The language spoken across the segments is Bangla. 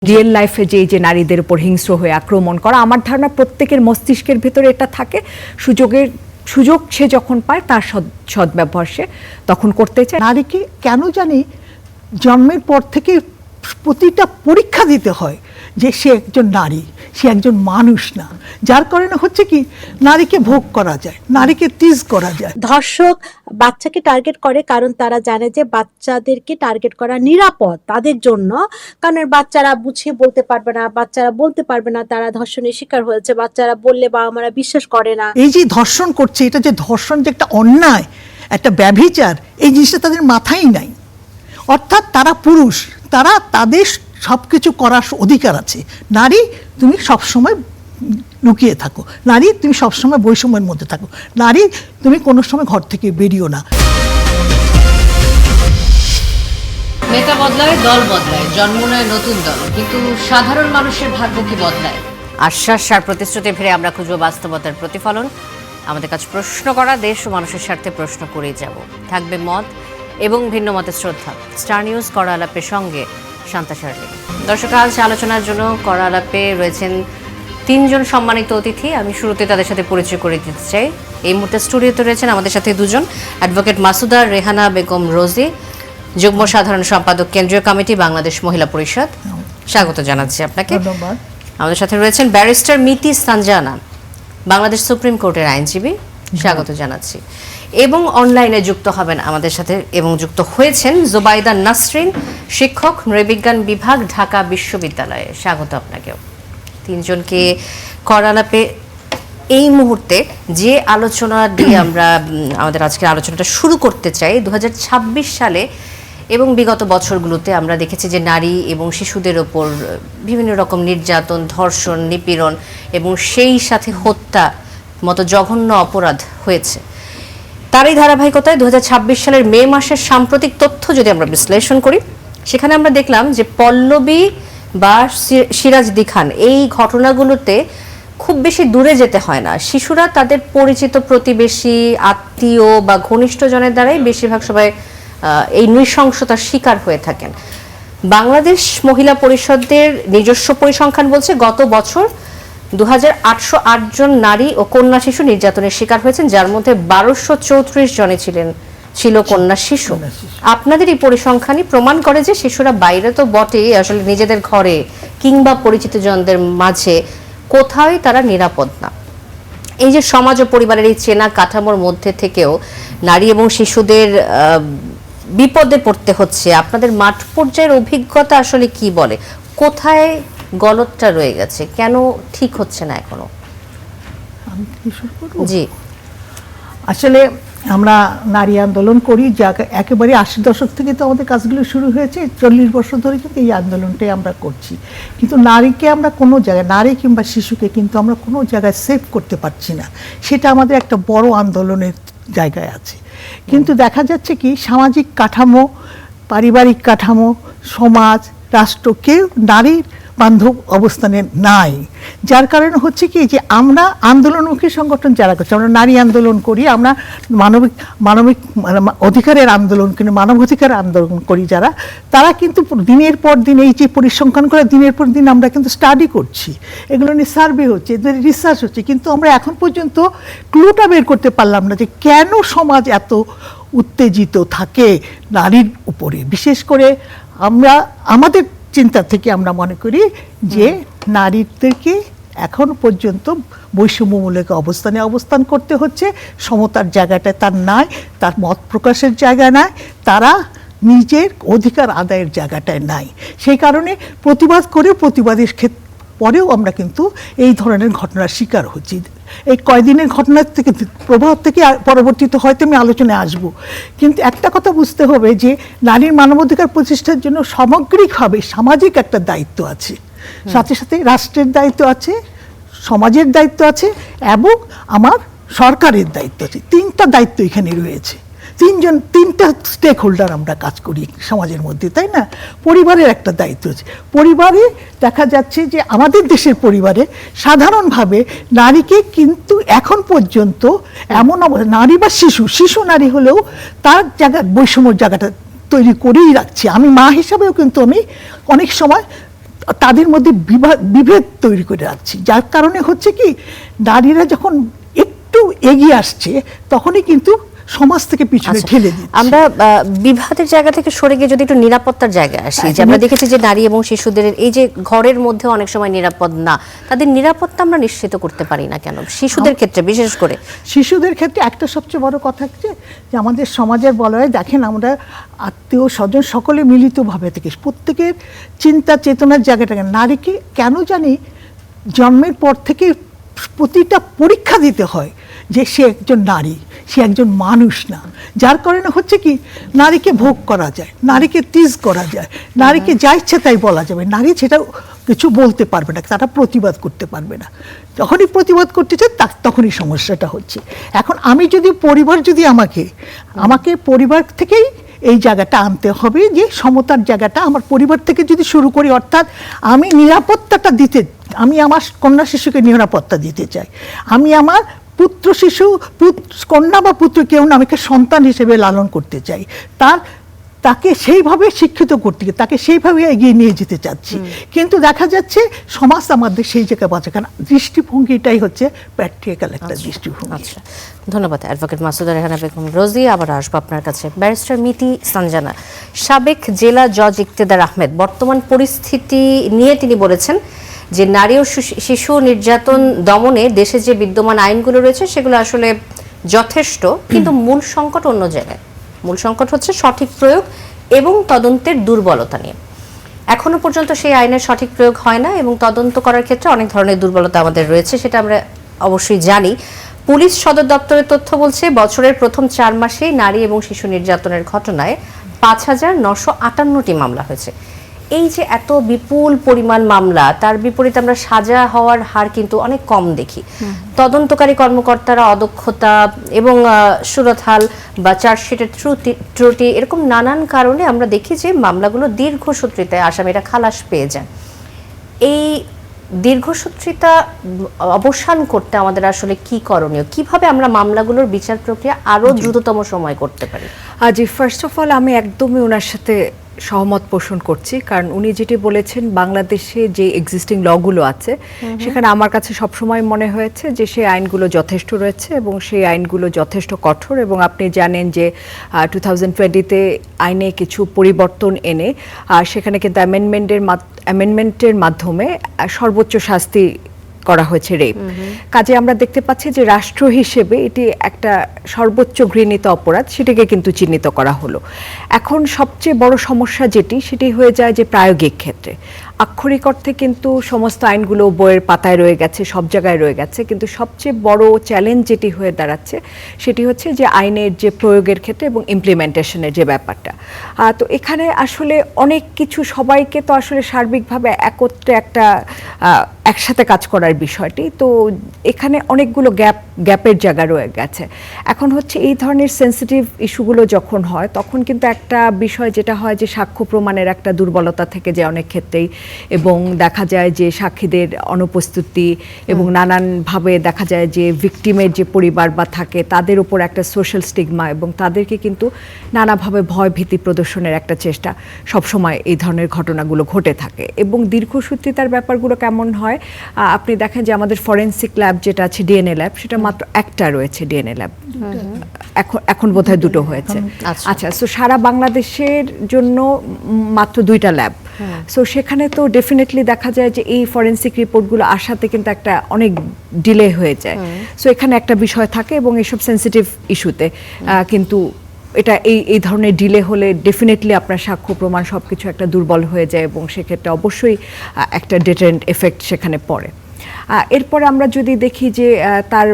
রিয়েল লাইফে যে নারীদের উপর হিংস্র হয়ে আক্রমণ করা, আমার ধারণা প্রত্যেকের মস্তিষ্কের ভেতরে এটা থাকে। সুযোগ সে যখন পায় তার সদ্ব্যবহার সে তখন করতে চায়। নারীকে কেন জানি জন্মের পর থেকে প্রতিটা পরীক্ষা দিতে হয় যে সে একজন নারী, সে একজন মানুষ না। যার কারণে হচ্ছে কি নারীকে ভোগ করা যায়, নারীকে তিজ করা যায়। ধর্ষক বাচ্চাকে টার্গেট করে কারণ তারা জানে যে বাচ্চাদেরকে টার্গেট করা নিরাপদ তাদের জন্য, কারণ বাচ্চারা বুঝিয়ে বলতে পারবে না, বাচ্চারা বলতে পারবে না তারা ধর্ষণের শিকার হয়েছে, বাচ্চারা বললে বাবা মারা বিশ্বাস করে না। এই যে ধর্ষণ করছে, এটা যে ধর্ষণ যে একটা অন্যায়, একটা ব্যভিচার, এই জিনিসটা তাদের মাথায় নাই। অর্থাৎ তারা পুরুষ, তারা তাদের সব কিছু করার অধিকার আছে। নারী তুমি সবসময় লুকিয়ে থাকো, নারী তুমি সবসময় বৈষম্যের মধ্যে থাকো, নারী তুমি কোনো সময় ঘর থেকে বেরিও না। নেতা বদলায়, দল বদলায়, জন্ম নেয় নতুন দল, কিন্তু সাধারণ মানুষের ভাগ্য কি বদলায়? আশ্বাস আর প্রতিশ্রুতি ফিরে আমরা খুঁজব বাস্তবতার প্রতিফলন। আমাদের কাছে প্রশ্ন করা, দেশ ও মানুষের স্বার্থে প্রশ্ন করেই যাব। থাকবে মত এবং ভিন্ন মতের শ্রদ্ধা। স্টার নিউজ কড়া আলাপের সঙ্গে শান্তা শার্লি। দর্শক, আজ আলোচনার জন্য কড়া আলাপে রয়েছেন তিনজন সম্মানিত অতিথি। আমি শুরুতে তাদের সাথে পরিচয় করে দিতে চাই। এই মুহূর্তে স্টুডিওতে রয়েছেন আমাদের সাথে দুজন, অ্যাডভোকেট মাসুদা রেহানা বেগম রোজি, যুগ্ম সাধারণ সম্পাদক, কেন্দ্রীয় কমিটি, বাংলাদেশ মহিলা পরিষদ। স্বাগত জানাচ্ছি আপনাকে। ধন্যবাদ। আমাদের সাথে রয়েছেন ব্যারিস্টার মিতি সানজানা, বাংলাদেশ সুপ্রিম কোর্টের আইনজীবী। স্বাগত জানাচ্ছি। এবং অনলাইনে যুক্ত হবেন আমাদের সাথে এবং যুক্ত হয়েছেন জোবাইদা নাসরিন, শিক্ষক, নৃবিজ্ঞান বিভাগ, ঢাকা বিশ্ববিদ্যালয়ে। স্বাগত আপনাকেও। তিনজনকে করালাপে এই মুহূর্তে যে আলোচনা দিয়ে আমরা আমাদের আজকের আলোচনাটা শুরু করতে চাই, 2026 সালে এবং বিগত বছরগুলোতে আমরা দেখেছি যে নারী এবং শিশুদের ওপর বিভিন্ন রকম নির্যাতন, ধর্ষণ, নিপীড়ন এবং সেই সাথে হত্যা মতো জঘন্য অপরাধ হয়েছে। তারই ধারাবাহিকতায় 2026 সালের মে মাসের সাম্প্রতিক তথ্য যদি আমরা বিশ্লেষণ করি, সেখানে আমরা দেখলাম যে পল্লবী বা সিরাজদি খান, এই ঘটনাগুলোতে খুব বেশি দূরে যেতে হয় না। শিশুরা তাদের পরিচিত প্রতিবেশী, আত্মীয় বা ঘনিষ্ঠজনের দ্বারাই বেশিরভাগ সময় এই নৃশংসতার শিকার হয়ে থাকেন। বাংলাদেশ মহিলা পরিষদের নিজস্ব পরিসংখ্যান বলছে গত বছর 2808 জন নারী ও কন্যা শিশু নির্যাতনের শিকার হয়েছেন, যার মধ্যে 1234 জনে ছিল কন্যা শিশু। আপনাদের এই পরিসংখ্যানই প্রমাণ করে যে শিশুরা বাইরে তো বটেই, আসলে নিজেদের ঘরে কিংবা পরিচিত জনদের মাঝে কোথায় তারা নিরাপদ না। এই যে সমাজ ও পরিবারের এই চেনা কাঠামোর মধ্যে থেকেও নারী এবং শিশুদের বিপদে পড়তে হচ্ছে, আপনাদের মাঠ পর্যায়ের অভিজ্ঞতা আসলে কি বলে? কোথায় গলতটা রয়ে গেছে, কেন ঠিক হচ্ছে না এখনো? জি, আসলে আমরা নারী আন্দোলন করি, যা একেবারে 80 দশক থেকে তো আমাদের কাজগুলো শুরু হয়েছে। 40 বছর ধরে কিন্তু এই আন্দোলনটাই আমরা করছি। কিন্তু নারীকে আমরা কোনো জায়গায়, নারী কিংবা শিশুকে কিন্তু আমরা কোনো জায়গায় সেভ করতে পারছি না। সেটা আমাদের একটা বড় আন্দোলনের জায়গায় আছে। কিন্তু দেখা যাচ্ছে কি সামাজিক কাঠামো, পারিবারিক কাঠামো, সমাজ, রাষ্ট্র কেউ নারীর বান্ধব অবস্থানে নাই। যার কারণে হচ্ছে কি যে আমরা আন্দোলনমুখী সংগঠন যারা করছি, আমরা নারী আন্দোলন করি, আমরা মানবিক অধিকারের আন্দোলন করি, মানবাধিকার আন্দোলন করি যারা, তারা কিন্তু দিনের পর দিন এই যে পরিসংখ্যান করে দিনের পর দিন আমরা কিন্তু স্টাডি করছি, এগুলো নিয়ে সার্ভে হচ্ছে, এদের রিসার্চ হচ্ছে, কিন্তু আমরা এখন পর্যন্ত ক্লুটা বের করতে পারলাম না যে কেন সমাজ এত উত্তেজিত থাকে নারীর উপরে। বিশেষ করে আমরা আমাদের চিন্তা থেকে আমরা মনে করি যে নারীদেরকে এখন পর্যন্ত বৈষম্যমূলক অবস্থান করতে হচ্ছে, সমতার জায়গাটায় তার নাই, তার মত প্রকাশের জায়গা নাই, তারা নিজের অধিকার আদায়ের জায়গাটায় নাই। সেই কারণে প্রতিবাদ করেও প্রতিবাদের পরেও আমরা কিন্তু এই ধরনের ঘটনার শিকার হচ্ছি। এই কয়দিনের ঘটনার থেকে প্রভাব থেকে পরবর্তীতে হয়তো আমি আলোচনায় আসব। কিন্তু একটা কথা বুঝতে হবে যে নারীর মানবাধিকার প্রতিষ্ঠার জন্য সামগ্রিকভাবে সামাজিক একটা দায়িত্ব আছে, সাথে সাথে রাষ্ট্রের দায়িত্ব আছে, সমাজের দায়িত্ব আছে এবং আমার সরকারের দায়িত্ব আছে। তিনটা দায়িত্ব এখানে রয়েছে। তিনটা স্টেক হোল্ডার আমরা কাজ করি সমাজের মধ্যে, তাই না? পরিবারের একটা দায়িত্ব আছে। পরিবারে দেখা যাচ্ছে যে আমাদের দেশের পরিবারে সাধারণভাবে নারীকে কিন্তু এখন পর্যন্ত এমন নারী বা শিশু নারী হলেও তার জায়গা বৈষম্যর জায়গাটা তৈরি করেই রাখছি। আমি মা হিসাবেও কিন্তু আমি অনেক সময় তাদের মধ্যে বিভেদ তৈরি করে রাখছি, যার কারণে হচ্ছে কি নারীরা যখন একটু এগিয়ে আসছে তখনই কিন্তু সমাজ থেকে পিছনে আচ্ছা, ঠেলে দিচ্ছে। আমরা বিভাদের জায়গা থেকে সরে গিয়ে যদি একটু নিরাপত্তার জায়গায় আসি, যে আমরা দেখেছি যে নারী এবং শিশুদের এই যে ঘরের মধ্যে অনেক সময় নিরাপদ না, তাদের নিরাপত্তা আমরা নিশ্চিত করতে পারি না কেন শিশুদের ক্ষেত্রে বিশেষ করে? শিশুদের ক্ষেত্রে একটা সবচেয়ে বড় কথা হচ্ছে যে আমাদের সমাজের বলয়ে দেখেন আমরা আত্মীয় স্বজন সকলে মিলিতভাবে থেকে প্রত্যেকের চিন্তা চেতনার জায়গাটাকে নারীকে কেন জানি জন্মের পর থেকে প্রতিটা পরীক্ষা দিতে হয় যে সে একজন নারী, সে একজন মানুষ না, যার কারণে হচ্ছে কি নারীকে ভোগ করা যায়, নারীকে তিজ করা যায়, নারীকে যা ইচ্ছে তাই বলা যাবে, নারী সেটা কিছু বলতে পারবে না, তারা প্রতিবাদ করতে পারবে না। যখনই প্রতিবাদ করতে চায় তখনই সমস্যাটা হচ্ছে। এখন আমি যদি পরিবার যদি আমাকে পরিবার থেকেই এই জায়গাটা আনতে হবে যে সমতার জায়গাটা আমার পরিবার থেকে যদি শুরু করি, অর্থাৎ আমি নিরাপত্তাটা আমি আমার কন্যা শিশুকে নিরাপত্তা দিতে চাই, আমি আমার পুত্র শিশু কন্যা বা পুত্র কেউ না, আমাকে সন্তান হিসেবে লালন করতে চাই, তাকে সেইভাবে শিক্ষিত করতে, তাকে সেইভাবে এগিয়ে নিয়ে যেতে চাচ্ছি। কিন্তু দেখা যাচ্ছে সমাজ আমাদের সেই জায়গায় বাঁচে, কারণ দৃষ্টিভঙ্গিটাই হচ্ছে প্র্যাকটিক্যাল একটা দৃষ্টিভঙ্গি। আচ্ছা, ধন্যবাদ অ্যাডভোকেট মাসুদা রেহানা বেগম রোজি। আবার আসবো আপনার কাছে। ব্যারিস্টার মিতি সানজানা, সাবেক জেলা জজ ইকতেদার আহমেদ বর্তমান পরিস্থিতি নিয়ে তিনি বলেছেন যে নারী ও শিশু নির্যাতন দমনে দেশে যে বিদ্যমান আইনগুলো রয়েছে সেগুলো আসলে যথেষ্ট, কিন্তু মূল সংকট অন্য জায়গায়। মূল সংকট হচ্ছে সঠিক প্রয়োগ এবং তদন্তের দুর্বলতা নিয়ে। এখনো পর্যন্ত সেই আইনের সঠিক প্রয়োগ হয় না এবং তদন্ত করার ক্ষেত্রে অনেক ধরনের দুর্বলতা আমাদের রয়েছে, সেটা আমরা অবশ্যই জানি। পুলিশ সদর দপ্তরের তথ্য বলছে বছরের প্রথম 4 মাসেই নারী এবং শিশু নির্যাতনের ঘটনায় 5,958টি মামলা হয়েছে। এই যে এত বিপুল পরিমাণ মামলা, তার বিপরীতে আমরা সাজা হওয়ার হার কিন্তু অনেক কম দেখি। তদন্তকারী কর্মকর্তারা অদক্ষতা এবং সুরতহাল বা চার্জশিটের ত্রুটি এরকম নানান কারণে আমরা দেখি যে মামলাগুলো দীর্ঘসূত্রিতায় আসামিরা খালাস পেয়ে যায়। এই দীর্ঘসূত্রিতা অবসান করতে আমাদের আসলে কি করণীয়, কিভাবে আমরা মামলাগুলোর বিচার প্রক্রিয়া আরো দ্রুততম সময় করতে পারি? জি, ফার্স্ট অফ অল আমি একদমই ওনার সাথে সহমত পোষণ করছি, কারণ উনি যেটি বলেছেন বাংলাদেশে যে এক্সিস্টিং লগুলো আছে সেখানে আমার কাছে সবসময় মনে হয়েছে যে সেই আইনগুলো যথেষ্ট রয়েছে এবং সেই আইনগুলো যথেষ্ট কঠোর। এবং আপনি জানেন যে 2020-তে আইনে কিছু পরিবর্তন এনে সেখানে কিন্তু অ্যামেন্ডমেন্টের মাধ্যমে সর্বোচ্চ শাস্তি করা হয়েছে রেপ। কাজে আমরা দেখতে পাচ্ছি যে রাষ্ট্র হিসেবে এটি একটা সর্বোচ্চ ঘৃণিত অপরাধ, সেটাকে কিন্তু চিহ্নিত করা হলো। এখন সবচেয়ে বড় সমস্যা সেটি হয়ে যায় যে প্রায়োগিক ক্ষেত্রে আক্ষরিক অর্থে কিন্তু সমস্ত আইনগুলো বইয়ের পাতায় রয়ে গেছে, সব জায়গায় রয়ে গেছে, কিন্তু সবচেয়ে বড় চ্যালেঞ্জ যেটি হয়ে দাঁড়াচ্ছে সেটি হচ্ছে যে আইনের যে প্রয়োগের ক্ষেত্রে এবং ইমপ্লিমেন্টেশনের যে ব্যাপারটা। তো এখানে আসলে অনেক কিছু, সবাইকে তো আসলে সার্বিকভাবে একত্রে একসাথে কাজ করার বিষয়টি, তো এখানে অনেকগুলো গ্যাপের জায়গা রয়ে গেছে। এখন হচ্ছে এই ধরনের সেন্সিটিভ ইস্যুগুলো যখন হয় তখন কিন্তু একটা বিষয় যেটা হয় যে সাক্ষ্য প্রমাণের একটা দুর্বলতা থেকে যায় অনেক ক্ষেত্রেই, এবং দেখা যায় যে সাক্ষীদের অনুপস্থিতি এবং নানানভাবে দেখা যায় যে ভিকটিমের যে পরিবার বা থাকে তাদের উপর একটা সোশ্যাল স্টিগমা এবং তাদেরকে কিন্তু নানাভাবে ভয় ভীতি প্রদর্শনের একটা চেষ্টা সবসময় এই ধরনের ঘটনাগুলো ঘটে থাকে। এবং দীর্ঘসূত্রিতার ব্যাপারগুলো কেমন হয়, আপনি দেখেন যে আমাদের ফরেন্সিক ল্যাব যেটা আছে ডিএনএ ল্যাব, সেটা মাত্র একটা রয়েছে ডিএনএ ল্যাব, এখন বোধহয় 2টো হয়েছে। আচ্ছা, সো সারা বাংলাদেশের জন্য মাত্র 2টা ল্যাব। সো সেখানে তো ডেফিনেটলি দেখা যায় যে এই ফরেন্সিক রিপোর্টগুলো আসাতে কিন্তু একটা অনেক ডিলে হয়ে যায়। সো এখানে একটা বিষয় থাকে এবং এইসব সেন্সিটিভ ইস্যুতে কিন্তু এটা এই ধরনের ডিলে হলে ডেফিনেটলি আপনার সাক্ষ্য প্রমাণ সবকিছু একটা দুর্বল হয়ে যায় এবং সেক্ষেত্রে অবশ্যই একটা ডিটারেন্ট এফেক্ট সেখানে পড়ে। এরপরে আমরা যদি দেখি যে তার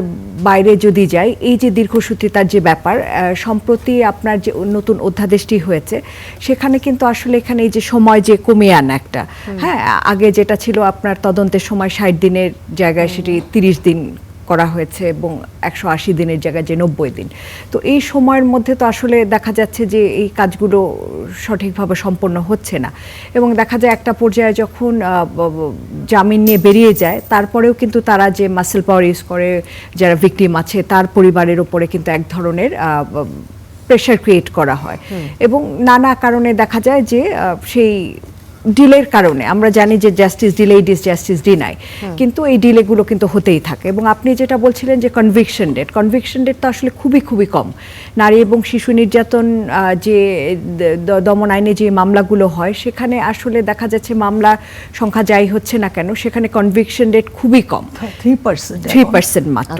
বাইরে যদি যাই, এই যে দীর্ঘসূত্রিতার যে ব্যাপার, সম্প্রতি আপনার যে নতুন অধ্যাদেশটি হয়েছে সেখানে কিন্তু আসলে এখানে এই যে সময় যে কমিয়ে আনা একটা, হ্যাঁ, আগে যেটা ছিল আপনার তদন্তের সময় 60 দিনের জায়গায় সেটি 30 দিন করা হয়েছে এবং 180 দিনের জায়গায় যে 90 দিন। তো এই সময়ের মধ্যে তো আসলে দেখা যাচ্ছে যে এই কাজগুলো সঠিকভাবে সম্পন্ন হচ্ছে না এবং দেখা যায় একটা পর্যায়ে যখন জামিন নিয়ে বেরিয়ে যায় তারপরেও কিন্তু তারা যে মাসেল পাওয়ার ইউজ করে যারা ভিকটিম আছে তার পরিবারের উপরে কিন্তু এক ধরনের প্রেশার ক্রিয়েট করা হয় এবং নানা কারণে দেখা যায় যে সেই ডিলের কারণে আমরা জানি যে justice delayed is justice deny, কিন্তু এই ডিলেগুলো কিন্তু হতেই থাকে। এবং আপনি যেটা বলছিলেন যে কনভিকশন ডেট তো আসলে খুবই খুবই কম। নারী এবং শিশু নির্যাতন যে দমন আইনে যে মামলাগুলো হয় সেখানে আসলে দেখা যাচ্ছে মামলা সংখ্যা যাই হচ্ছে না কেন সেখানে কনভিকশন ডেট খুবই কম, 3% মাত্র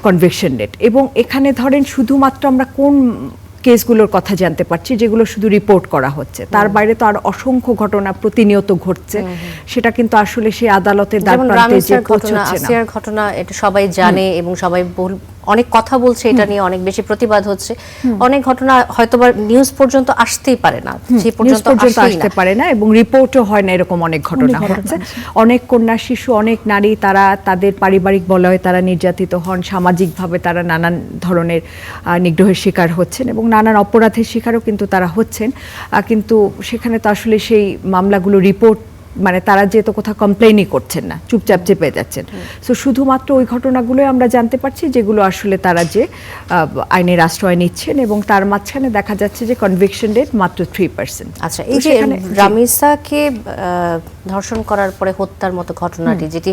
কনভিকশন ডেট। এবং এখানে ধরেন শুধুমাত্র আমরা কোন কেসগুলোর কথা জানতে পারছি যেগুলো শুধু রিপোর্ট করা হচ্ছে, তার বাইরে তো আর অসংখ্য ঘটনা প্রতিনিয়ত ঘটছে, সেটা কিন্তু আসলে সেই আদালতের দ্বারপ্রান্তে যে পৌঁছচ্ছে না। আসিয়ার ঘটনা এটা সবাই জানে এবং সবাই অনেক কথা বলছে, এটা নিয়ে অনেক বেশি প্রতিবাদ হচ্ছে। অনেক ঘটনা হয়তোবা নিউজ পর্যন্ত আসতেই পারে না, সেই পর্যন্ত আসতে পারে না এবং রিপোর্টও হয় না, এরকম অনেক ঘটনা হচ্ছে। অনেক কন্যা শিশু, অনেক নারী তারা তাদের পারিবারিক বলয়ে তারা নির্যাতিত হন, সামাজিকভাবে তারা নানান ধরনের নিগ্রহের শিকার হচ্ছেন এবং নানান অপরাধের শিকারও কিন্তু তারা হচ্ছেন। কিন্তু সেখানে তো আসলে সেই মামলাগুলো রিপোর্ট মানে তারা যেহেতু কোথাও কমপ্লেনই করছেন না, চুপচাপ চেপে যাচ্ছেন। সো শুধুমাত্র ওই ঘটনাগুলোই আমরা জানতে পারছি যেগুলো আসলে তারা যে আইনের আশ্রয় নিচ্ছেন এবং তার মাঝখানে দেখা যাচ্ছে যে কনভিকশন রেট মাত্র 3%। আচ্ছা, এই যে রামিসাকে ধর্ষণ করার পরে হত্যার মতো ঘটনাটি যেটি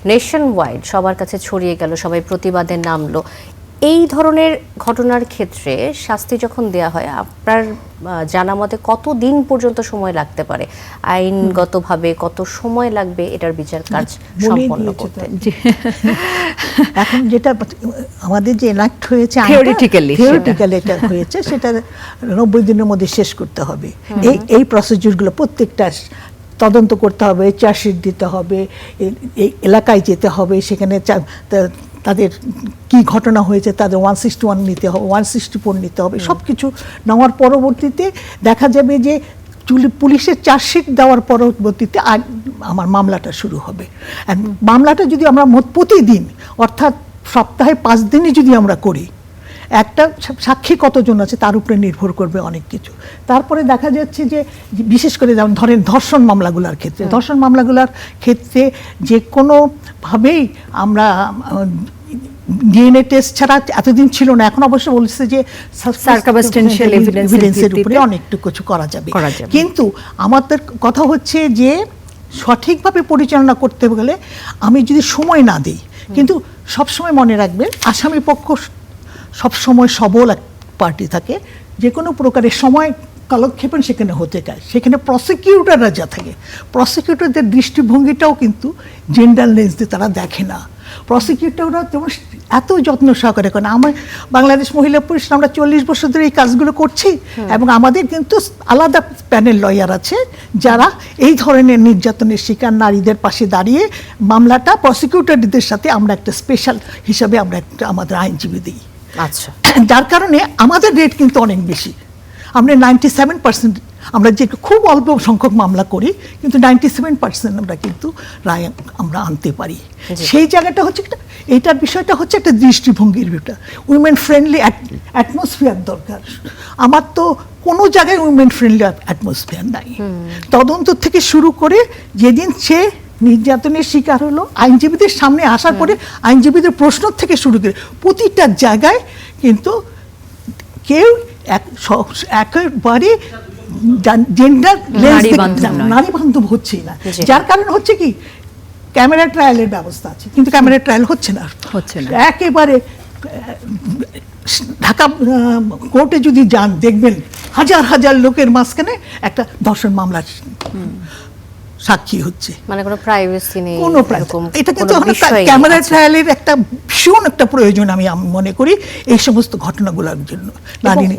নেশন ওয়াইড সবার কাছে ছড়িয়ে গেল, সবাই প্রতিবাদে নামলো, এই ধরনের ঘটনার ক্ষেত্রে শাস্তি যখন দেয়া হয় আপনার জানা মতে কত দিন পর্যন্ত সময় লাগতে পারে, আইনগতভাবে কত সময় লাগবে এটার বিচার কাজ সম্পন্ন করতে? এখন যেটা আমাদের যে এনাক্ট হয়েছে থিওরিটিক্যালি এটা হয়েছে সেটা 90 দিনের মধ্যে শেষ করতে হবে। এই প্রসিডিউরগুলো প্রত্যেকটা তদন্ত করতে হবে, চার্জশিট দিতে হবে, এই এলাকায় যেতে হবে, সেখানে তাদের কি ঘটনা হয়েছে তাদের 161 নিতে হবে, 164 নিতে হবে, সব কিছু নেওয়ার পরবর্তীতে দেখা যাবে যে পুলিশের চার্জশিট দেওয়ার পরবর্তীতে আমার মামলাটা শুরু হবে। আর মামলাটা যদি আমরা প্রতিদিন অর্থাৎ সপ্তাহে 5 দিনই যদি আমরা করি, একটা সাক্ষী কতজন আছে তার উপরে নির্ভর করবে অনেক কিছু। তারপরে দেখা যাচ্ছে যে বিশেষ করে যেমন ধরেন ধর্ষণ মামলাগুলোর ক্ষেত্রে যে কোনোভাবেই আমরা ডিএনএ টেস্ট ছাড়া এতদিন ছিল না, এখন অবশ্য বলছে যে সার্কামস্টেন্সিয়াল এভিডেন্সের উপরে অনেকটু কিছু করা যাবে। কিন্তু আমাদের কথা হচ্ছে যে সঠিকভাবে পরিচালনা করতে গেলে আমি যদি সময় না দিই, কিন্তু সবসময় মনে রাখবেন আসামি পক্ষ সবসময় সবল এক পার্টি থাকে, যে কোনো প্রকারের সময় কালক্ষেপণ সেখানে হতে চায়, সেখানে প্রসিকিউটররা যা থাকে প্রসিকিউটরদের দৃষ্টিভঙ্গিটাও কিন্তু জেন্ডার লেন্স দিয়ে তারা দেখে না। প্রসিকিউটররা যেমন এত যত্ন সহকারে করেন। আমার বাংলাদেশ মহিলা পুলিশ আমরা 40 বছর ধরে এই কাজগুলো করছি এবং আমাদের কিন্তু আলাদা প্যানেল লয়ার আছে যারা এই ধরনের নির্যাতনের শিকার নারীদের পাশে দাঁড়িয়ে মামলাটা প্রসিকিউটরদের সাথে আমরা একটা স্পেশাল হিসাবে আমরা একটা আমাদের আইনজীবী দিই। আচ্ছা, যার কারণে আমাদের রেট কিন্তু অনেক বেশি। আমরা 97% আমরা যে খুব অল্প সংখ্যক মামলা করি, কিন্তু 97% আমরা কিন্তু রায় আমরা আনতে পারি। সেই জায়গাটা হচ্ছে এইটার বিষয়টা হচ্ছে একটা দৃষ্টিভঙ্গির বিষয়টা। উইমেন ফ্রেন্ডলি অ্যাটমসফিয়ার দরকার। আমার তো কোনো জায়গায় উইমেন ফ্রেন্ডলি অ্যাটমসফিয়ার নাই। তদন্ত থেকে শুরু করে যেদিন সে নির্যাতনের শিকার হলো, আইনজীবীদের সামনে আসার পরে আইনজীবীদের প্রশ্ন থেকে শুরু করে প্রতিটা জায়গায় কিন্তু কেউ একেবারে জেন্ডার নারী বান্ধব হচ্ছেই না। যার কারণ হচ্ছে কি ক্যামেরা ট্রায়ালের ব্যবস্থা আছে, কিন্তু ক্যামেরা ট্রায়াল হচ্ছে না। একেবারে ঢাকা কোর্টে যদি যান দেখবেন হাজার হাজার লোকের মাঝখানে একটা ধর্ষণ মামলার সাক্ষী হচ্ছে, মানে কোনো প্রাইভেসি নেই। এটা কিন্তু ক্যামেরা ট্রায়ালের একটা ভীষণ একটা প্রয়োজন আমি মনে করি এই সমস্ত ঘটনাগুলোর জন্য।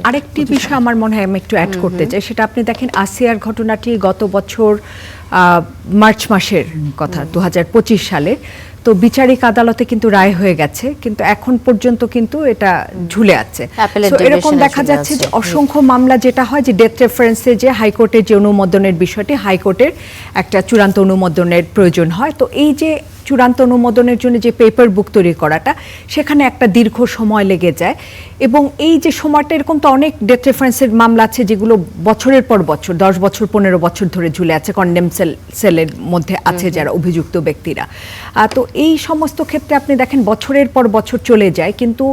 আরেকটি বিষয় আমার মনে হয় আমি একটু অ্যাড করতে চাই, সেটা আপনি দেখেন আসিয়ার ঘটনাটি গত বছর মার্চ মাসের কথা, 2025 সালে। তো বিচারিক আদালতে কিন্তু রায় হয়ে গেছে, কিন্তু এখন পর্যন্ত কিন্তু এটা ঝুলে আছে। এরকম দেখা যাচ্ছে যে অসংখ্য মামলা যেটা হয় যে ডেথ রেফারেন্সে যে হাইকোর্টের যে অনুমোদনের বিষয়টি, হাইকোর্টের একটা চূড়ান্ত অনুমোদনের প্রয়োজন হয়। তো এই যে চূড়ান্ত অনুমোদনের জন্য যে পেপার বুক তৈরি করাটা, সেখানে একটা দীর্ঘ সময় লেগে যায়। এবং এই যে সময়টা, এরকম তো অনেক ডেথ রেফারেন্সের মামলা আছে যেগুলো বছরের পর বছর, 10 বছর 15 বছর ধরে ঝুলে আছে, কন্ডেম সেলের মধ্যে আছে যারা অভিযুক্ত ব্যক্তিরা। তো এই সমস্ত ক্ষেত্রে আপনি দেখেন বছরের পর বছর চলে যায়, কিন্তু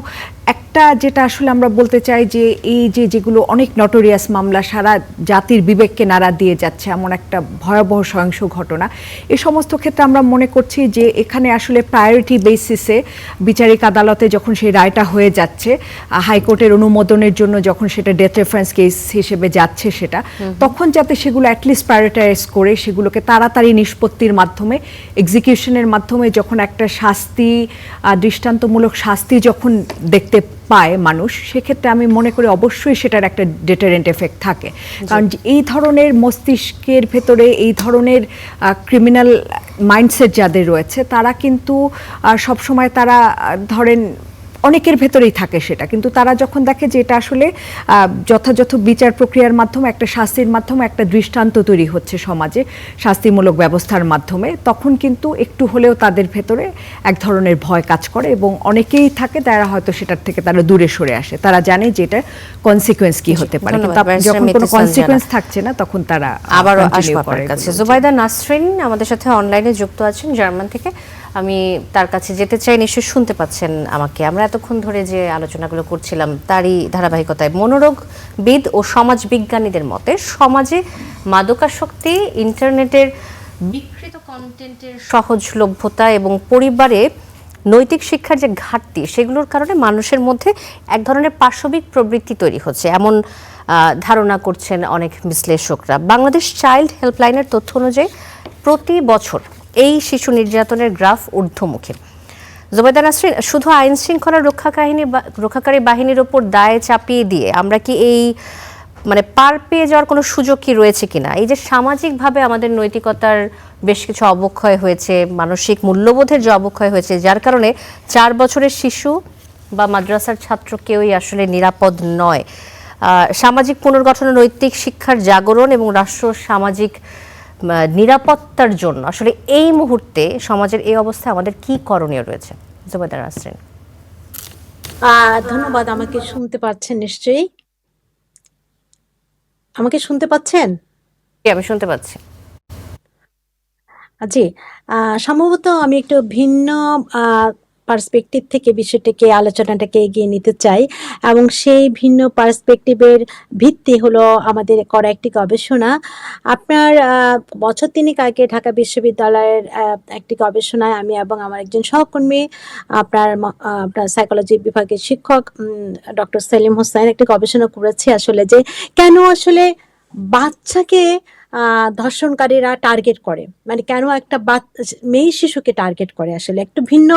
একটা একটা যেটা আসলে আমরা বলতে চাই যে এই যে যেগুলো অনেক নটোরিয়াস মামলা সারা জাতির বিবেককে নাড়া দিয়ে যাচ্ছে এমন একটা ভয়াবহ সহিংস ঘটনা, এই সমস্ত ক্ষেত্রে আমরা মনে করছি যে এখানে আসলে প্রায়োরিটি বেসিসে বিচারিক আদালতে যখন সেই রায়টা হয়ে যাচ্ছে, হাইকোর্টের অনুমোদনের জন্য যখন সেটা ডেথ রেফারেন্স কেস হিসেবে যাচ্ছে সেটা, তখন যাতে সেগুলো অ্যাটলিস্ট প্রায়োরিটাইজ করে সেগুলোকে তাড়াতাড়ি নিষ্পত্তির মাধ্যমে, এক্সিকিউশনের মাধ্যমে যখন একটা শাস্তি, দৃষ্টান্তমূলক শাস্তি যখন দেখতে পায় মানুষ, সেক্ষেত্রে আমি মনে করি অবশ্যই সেটার একটা ডেটারেন্ট এফেক্ট থাকে। কারণ এই ধরনের মস্তিষ্কের ভেতরে এই ধরনের ক্রিমিনাল মাইন্ডসেট যাদের রয়েছে তারা কিন্তু সবসময় তারা ধরেন অনেকের ভেতরেই থাকে সেটা, কিন্তু তারা যখন দেখে যে এটা আসলে যথাযথ বিচার প্রক্রিয়ার মাধ্যমে একটা শাস্তির মাধ্যমে একটা দৃষ্টান্ত তৈরি হচ্ছে সমাজে শাস্তিমূলক ব্যবস্থার মাধ্যমে, তখন কিন্তু একটু হলেও তাদের ভেতরে এক ধরনের ভয় কাজ করে এবং অনেকেই থাকে তারা হয়তো সেটার থেকে তারা দূরে সরে আসে, তারা জানে যে এটা কনসিকুয়েন্স কি হতে পারে, কিন্তু যখন কোনো কনসিকুয়েন্স থাকছে না তখন তারা আবারও আসবো আপনার কাছে। জুবাইদা নাসরিন আমাদের সাথে অনলাইনে যুক্ত আছেন জার্মান থেকে, আমি তার কাছে যেতে চাই, নিশ্চয়ই শুনতে পাচ্ছেন আমাকে। আমরা এতক্ষণ ধরে যে আলোচনাগুলো করছিলাম তারই ধারাবাহিকতায় মনোরোগবিদ ও সমাজ বিজ্ঞানীদের মতে সমাজে মাদকাসক্তি, ইন্টারনেটের বিকৃত কন্টেন্টের সহজলভ্যতা এবং পরিবারে নৈতিক শিক্ষার যে ঘাটতি, সেগুলোর কারণে মানুষের মধ্যে এক ধরনের পাশবিক প্রবৃত্তি তৈরি হচ্ছে এমন ধারণা করছেন অনেক বিশ্লেষকরা। বাংলাদেশ চাইল্ড হেল্পলাইনের তথ্য অনুযায়ী প্রতি বছর এই শিশু নির্যাতনের গ্রাফ ঊর্ধ্বমুখী। জুবাইদা নাসরিন, শুধু আইন শৃঙ্খলা রক্ষাকারী বাহিনীর ওপর দায় চাপিয়ে দিয়ে আমরা কি এই পার পেয়ে যাওয়ার কোনো সুযোগ কি রয়েছে কিনা? এই যে সামাজিকভাবে আমাদের নৈতিকতার বেশ কিছু অবক্ষয় হয়েছে, মানসিক মূল্যবোধের যে অবক্ষয় হয়েছে, যার কারণে 4 বছরের শিশু বা মাদ্রাসার ছাত্র কেউই আসলে নিরাপদ নয়। সামাজিক পুনর্গঠন, নৈতিক শিক্ষার জাগরণ এবং রাষ্ট্র সামাজিক নিরাপত্তার জন্য আসলে এই মুহূর্তে সমাজের এই অবস্থায় আমাদের কি করণীয় রয়েছে? জুবাইদা নাসরিন। ধন্যবাদ। আমাকে শুনতে পাচ্ছেন নিশ্চয়ই? আমাকে শুনতে পাচ্ছেন? আমি শুনতে পাচ্ছি। জি, সম্ভবত আমি একটু ভিন্ন পার্সপেক্টিভ থেকে বিষয়টাকে, আলোচনাটাকে এগিয়ে নিতে চাই, এবং সেই ভিন্ন পার্সপেক্টিভের ভিত্তি হলো আমাদের করা একটি গবেষণা। আপনার বছর তিনেক আগে ঢাকা বিশ্ববিদ্যালয়ের একটি গবেষণায় আমি এবং আমার একজন সহকর্মী, আপনার সাইকোলজি বিভাগের শিক্ষক ডক্টর সেলিম হোসেন একটি গবেষণা করেছি আসলে যে কেন আসলে বাচ্চাকে ধর্ষণকারীরা টার্গেট করে, কেন একটা মেয়ে শিশুকে টার্গেট করে। আসলে একটু ভিন্ন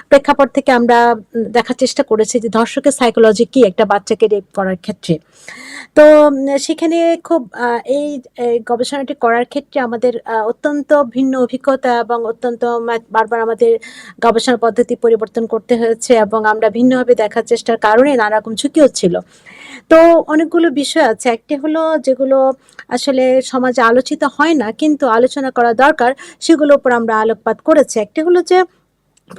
প্রেক্ষাপট থেকে আমরা দেখার চেষ্টা করেছি যে ধর্ষকের সাইকোলজি কি একটা বাচ্চাকে রেপ করার ক্ষেত্রে। তো সেখানে খুব এই গবেষণাটি করার ক্ষেত্রে আমাদের অত্যন্ত ভিন্ন অভিজ্ঞতা এবং অত্যন্ত বারবার আমাদের গবেষণা পদ্ধতি পরিবর্তন করতে হয়েছে এবং আমরা ভিন্নভাবে দেখার চেষ্টার কারণে নানা রকম ঝুঁকিও ছিল। তো অনেকগুলো বিষয় আছে, একটি হলো যেগুলো আসলে সমাজে আলোচিত হয় না কিন্তু আলোচনা করা দরকার, সেগুলোর উপর আমরা আলোকপাত করেছি। একটি হলো যে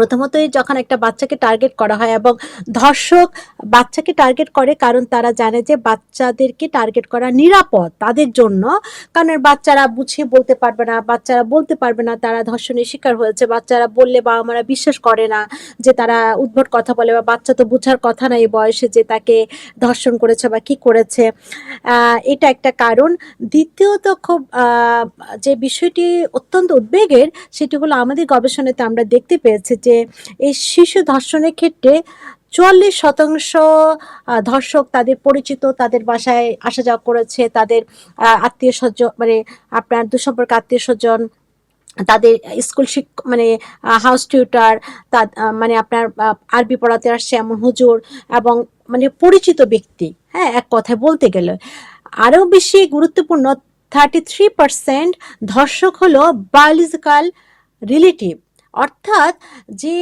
প্রথমতই যখন একটা বাচ্চাকে টার্গেট করা হয়, এবং ধর্ষক বাচ্চাকে টার্গেট করে কারণ তারা জানে যে বাচ্চাদেরকে টার্গেট করা নিরাপদ তাদের জন্য, কারণ বাচ্চারা বুঝিয়ে বলতে পারবে না, বাচ্চারা বলতে পারবে না তারা ধর্ষণের শিকার হয়েছে, বাচ্চারা বললে বাবা মারা বিশ্বাস করে না যে তারা উদ্ভট কথা বলে, বা বাচ্চা তো বোঝার কথা না এই বয়সে যে তাকে ধর্ষণ করেছে বা কি করেছে, এটা একটা কারণ। দ্বিতীয়ত খুব যে বিষয়টি অত্যন্ত উদ্বেগের সেটি হলো আমাদের গবেষণাতে আমরা দেখতে পেয়েছি যে এই শিশু ধর্ষণের ক্ষেত্রে 44% ধর্ষক তাদের পরিচিত, তাদের বাসায় আসা যাওয়া করেছে, তাদের আত্মীয় স্বজন, আপনার দুঃসম্পর্ক আত্মীয় স্বজন, তাদের স্কুল হাউস টিউটার, আপনার আরবি পড়াতে আসছে এমন হুজুর, এবং পরিচিত ব্যক্তি। হ্যাঁ, এক কথায় বলতে গেলে আরো বেশি গুরুত্বপূর্ণ 33% ধর্ষক হলো বায়োলজিক্যাল রিলেটিভ, অর্থাৎ যে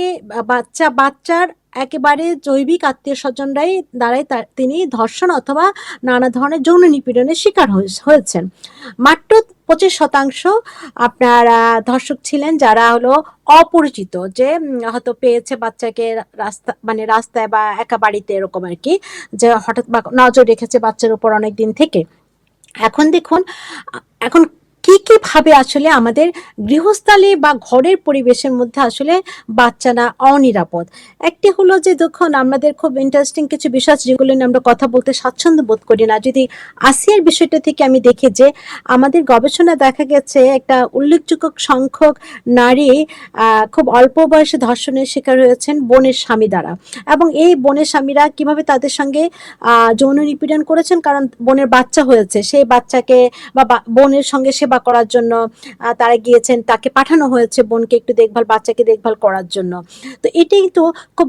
বাচ্চার একেবারে জৈবিক আত্মীয় স্বজনরাই দ্বারাই তিনি ধর্ষণ অথবা নানা ধরনের যৌন নিপীড়নের শিকার হয়েছেন। মাত্র 25% আপনার ধর্ষক ছিলেন যারা হলো অপরিচিত, যে হয়তো পেয়েছে বাচ্চাকে রাস্তায় বা একা বাড়িতে, এরকম আর কি, যে হঠাৎ নজর রেখেছে বাচ্চার উপর অনেক দিন থেকে। এখন দেখুন, এখন কি কি ভাবে আসলে আমাদের গৃহস্থালী বা ঘরের পরিবেশের মধ্যে আসলে বাচ্চারা অনিরাপদ। একটি হলো যে দেখুন আমাদের খুব ইন্টারেস্টিং কিছু বিষয় আছে যেগুলো নিয়ে আমরা কথা বলতে স্বাচ্ছন্দ্য বোধ করি না। যদি আসিয়ার বিষয়টা থেকে আমি দেখি যে আমাদের গবেষণা দেখা গেছে একটা উল্লেখযোগ্য সংখ্যক নারী খুব অল্প বয়সে ধর্ষণের শিকার হয়েছেন বোনের স্বামী দ্বারা, এবং এই বোনের স্বামীরা কিভাবে তাদের সঙ্গে যৌন নিপীড়ন করেছেন, কারণ বোনের বাচ্চা হয়েছে, সেই বাচ্চাকে বা বোনের সঙ্গে সেবা করার জন্য তারা গিয়েছেন, তাকে পাঠানো হয়েছে বোনকে একটু দেখভাল, বাচ্চাকে দেখভাল করার জন্য। তো এটাই তো খুব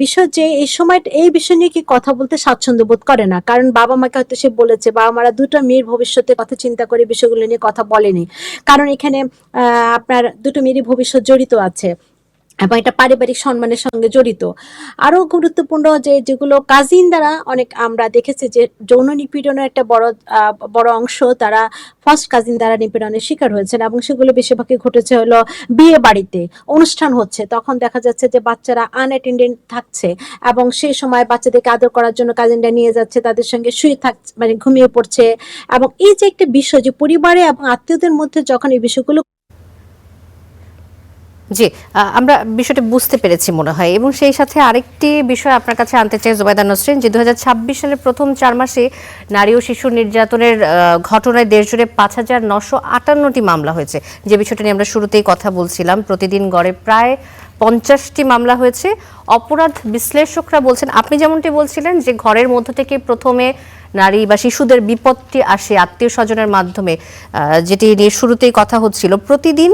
বিষয় যে এই সময় এই বিষয় নিয়ে কি কথা বলতে স্বাচ্ছন্দ্য বোধ করে না, কারণ বাবা মাকে হয়তো সে বলেছে, বাবা মারা দুটো মেয়ের ভবিষ্যতের কথা চিন্তা করে বিষয়গুলো নিয়ে কথা বলেনি, কারণ এখানে আপনার দুটো মেয়েরই ভবিষ্যৎ জড়িত আছে এবং এটা পারিবারিক সম্মানের সঙ্গে জড়িত। আরো গুরুত্বপূর্ণ যে যেগুলো কাজিন দ্বারা অনেক আমরা দেখেছি যে যৌন নিপীড়নের একটা বড় অংশ তারা ফার্স্ট কাজিন দ্বারা নিপীড়নের শিকার হয়েছেন, এবং সেগুলো বেশিরভাগই ঘটেছে হলো বিয়ে বাড়িতে, অনুষ্ঠান হচ্ছে, তখন দেখা যাচ্ছে যে বাচ্চারা আনঅ্যাটেন্ডেড থাকছে এবং সেই সময় বাচ্চাদেরকে আদর করার জন্য কাজিনরা নিয়ে যাচ্ছে, তাদের সঙ্গে শুয়ে থাকছে, মানে ঘুমিয়ে পড়ছে। এবং এই যে একটা বিষয় যে পরিবারে এবং আত্মীয়দের মধ্যে যখন এই বিষয়গুলো জি, আমরা বিষয়টা বুঝতে পেরেছি মনে হয়। এবং সেই সাথে আরেকটি বিষয় আপনার কাছে আনতে চাই জুবাইদা নসরিন, যে 2026 সালের প্রথম 4 মাসে নারী ও শিশু নির্যাতনের ঘটনায় দেশজুড়ে 5,958টি মামলা হয়েছে, যে বিষয়টা নিয়ে আমরা শুরুতেই কথা বলছিলাম। প্রতিদিন গড়ে প্রায় 50টি মামলা হয়েছে। অপরাধ বিশ্লেষকরা বলছেন, আপনি যেমনটি বলছিলেন যে ঘরের মধ্য থেকে প্রথমে নারী বা শিশুদের বিপদটি আসে আত্মীয় স্বজনের মাধ্যমে, যেটি নিয়ে শুরুতেই কথা হচ্ছিল। প্রতিদিন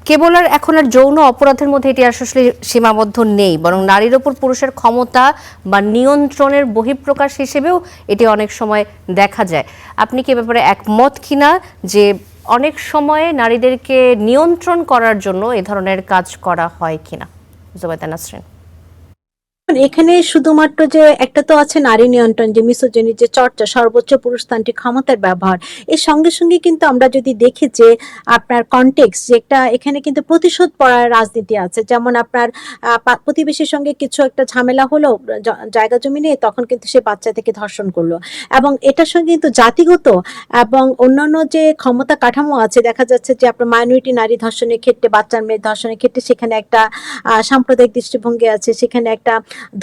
কেবল আর এখন আর যৌন অপরাধের মধ্যে এটি আসলে সীমাবদ্ধ নেই, বরং নারীর ওপর পুরুষের ক্ষমতা বা নিয়ন্ত্রণের বহিঃপ্রকাশ হিসেবেও এটি অনেক সময় দেখা যায়। আপনি কি ব্যাপারে একমত কিনা যে অনেক সময়ে নারীদেরকে নিয়ন্ত্রণ করার জন্য এ ধরনের কাজ করা হয় কিনা? জুবাইদা নাসরিন। এখানে শুধুমাত্র যে একটা তো আছে নারী নিয়ন্ত্রণ, যে মিসোজিনির যে চর্চা, সর্বোচ্চ পুরুষতান্ত্রিক ক্ষমতার ব্যবহার, এর সঙ্গে সঙ্গে কিন্তু আমরা যদি দেখি যে আপনার কনটেক্সট যে একটা এখানে কিন্তু প্রতিশোধ পড়ার রাজনীতি আছে। যেমন আপনার প্রতিবেশীর সঙ্গে কিছু একটা ঝামেলা হলো জায়গা জমি নিয়ে, তখন কিন্তু সে বাচ্চা থেকে ধর্ষণ করলো, এবং এটার সঙ্গে কিন্তু জাতিগত এবং অন্যান্য যে ক্ষমতা কাঠামো আছে, দেখা যাচ্ছে যে আপনার মাইনরিটি নারী ধর্ষণের ক্ষেত্রে, বাচ্চার মেয়ে ধর্ষণের ক্ষেত্রে সেখানে একটা সাম্প্রদায়িক দৃষ্টিভঙ্গি আছে, সেখানে একটা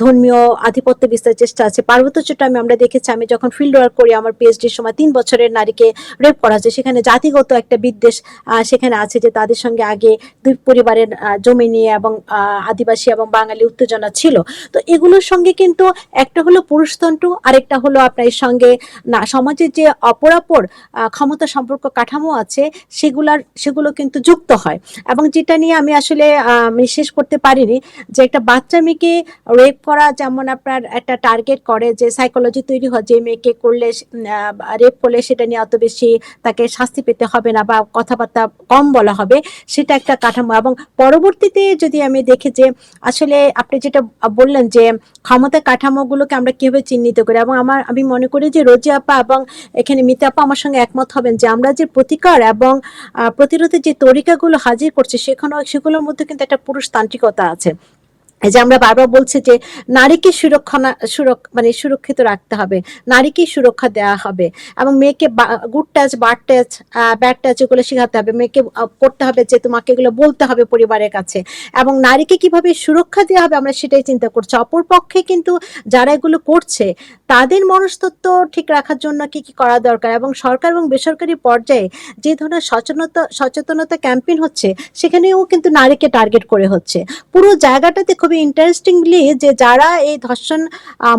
ধর্মীয় আধিপত্য বিস্তারের চেষ্টা আছে। পার্বত্য চট্টগ্রামে আমরা দেখেছি, আমি যখন ফিল্ড ওয়ার্ক করি আমার পিএইচডির সময় 3 বছরের নারীকে রেপ করা হয়েছে, সেখানে জাতিগত একটা বিদ্বেষ সেখানে আছে, যে তাদের সঙ্গে আগে দুই পরিবারের জমি নিয়ে এবং আদিবাসী এবং বাঙালি উত্তেজনা ছিল। তো এগুলোর সঙ্গে কিন্তু একটা হলো পুরুষতন্ত্র, আরেকটা হলো আপনার এর সঙ্গে না সমাজের যে অপরাপর ক্ষমতা সম্পর্ক কাঠামো আছে, সেগুলো কিন্তু যুক্ত হয়। এবং যেটা নিয়ে আমি আসলে শেষ করতে পারিনি, যে একটা বাচ্চা মেয়েকে রেপ করা যেমন আপনার একটা টার্গেট করে, যে সাইকোলজি তৈরি হয় যে মেয়েকে করলে, রেপ করলে সেটা নিয়ে অত বেশি তাকে শাস্তি পেতে হবে না বা কথাবার্তা কম বলা হবে, সেটা একটা কাঠামো। এবং পরবর্তীতে যদি আমি দেখি যে আসলে আপনি যেটা বললেন যে ক্ষমতা কাঠামোগুলোকে আমরা কিভাবে চিহ্নিত করি, এবং আমি মনে করি যে রোজি আপা এবং এখানে মিতা আপা আমার সঙ্গে একমত হবেন যে আমরা যে প্রতিকার এবং প্রতিরোধের যে তরিকাগুলো হাজির করছি, সেগুলোর মধ্যে কিন্তু একটা পুরুষতান্ত্রিকতা আছে। যে আমরা বারবার বলছি যে নারীকে সুরক্ষিত রাখতে হবে, নারীকে সুরক্ষা দেওয়া হবে, এবং মেয়েকে গুড টাচ, ব্যাড টাচ এগুলো শেখাতে হবে, মেয়েকে করতে হবে যে তোমাকে এগুলো বলতে হবে পরিবারের কাছে, এবং নারীকে কিভাবে সুরক্ষা দেওয়া হবে আমরা সেটাই চিন্তা করছি। অপরপক্ষে কিন্তু যারা এগুলো করছে তাদের মনস্তত্ত্ব ঠিক রাখার জন্য কি কি করা দরকার, এবং সরকার এবং বেসরকারি পর্যায়ে যে ধরনের সচেতনতা ক্যাম্পেইন হচ্ছে, সেখানেও কিন্তু নারীকে টার্গেট করে হচ্ছে। পুরো জায়গাটাতে খুবই ইন্টারেস্টিংলি যে যারা এই ধর্ষণ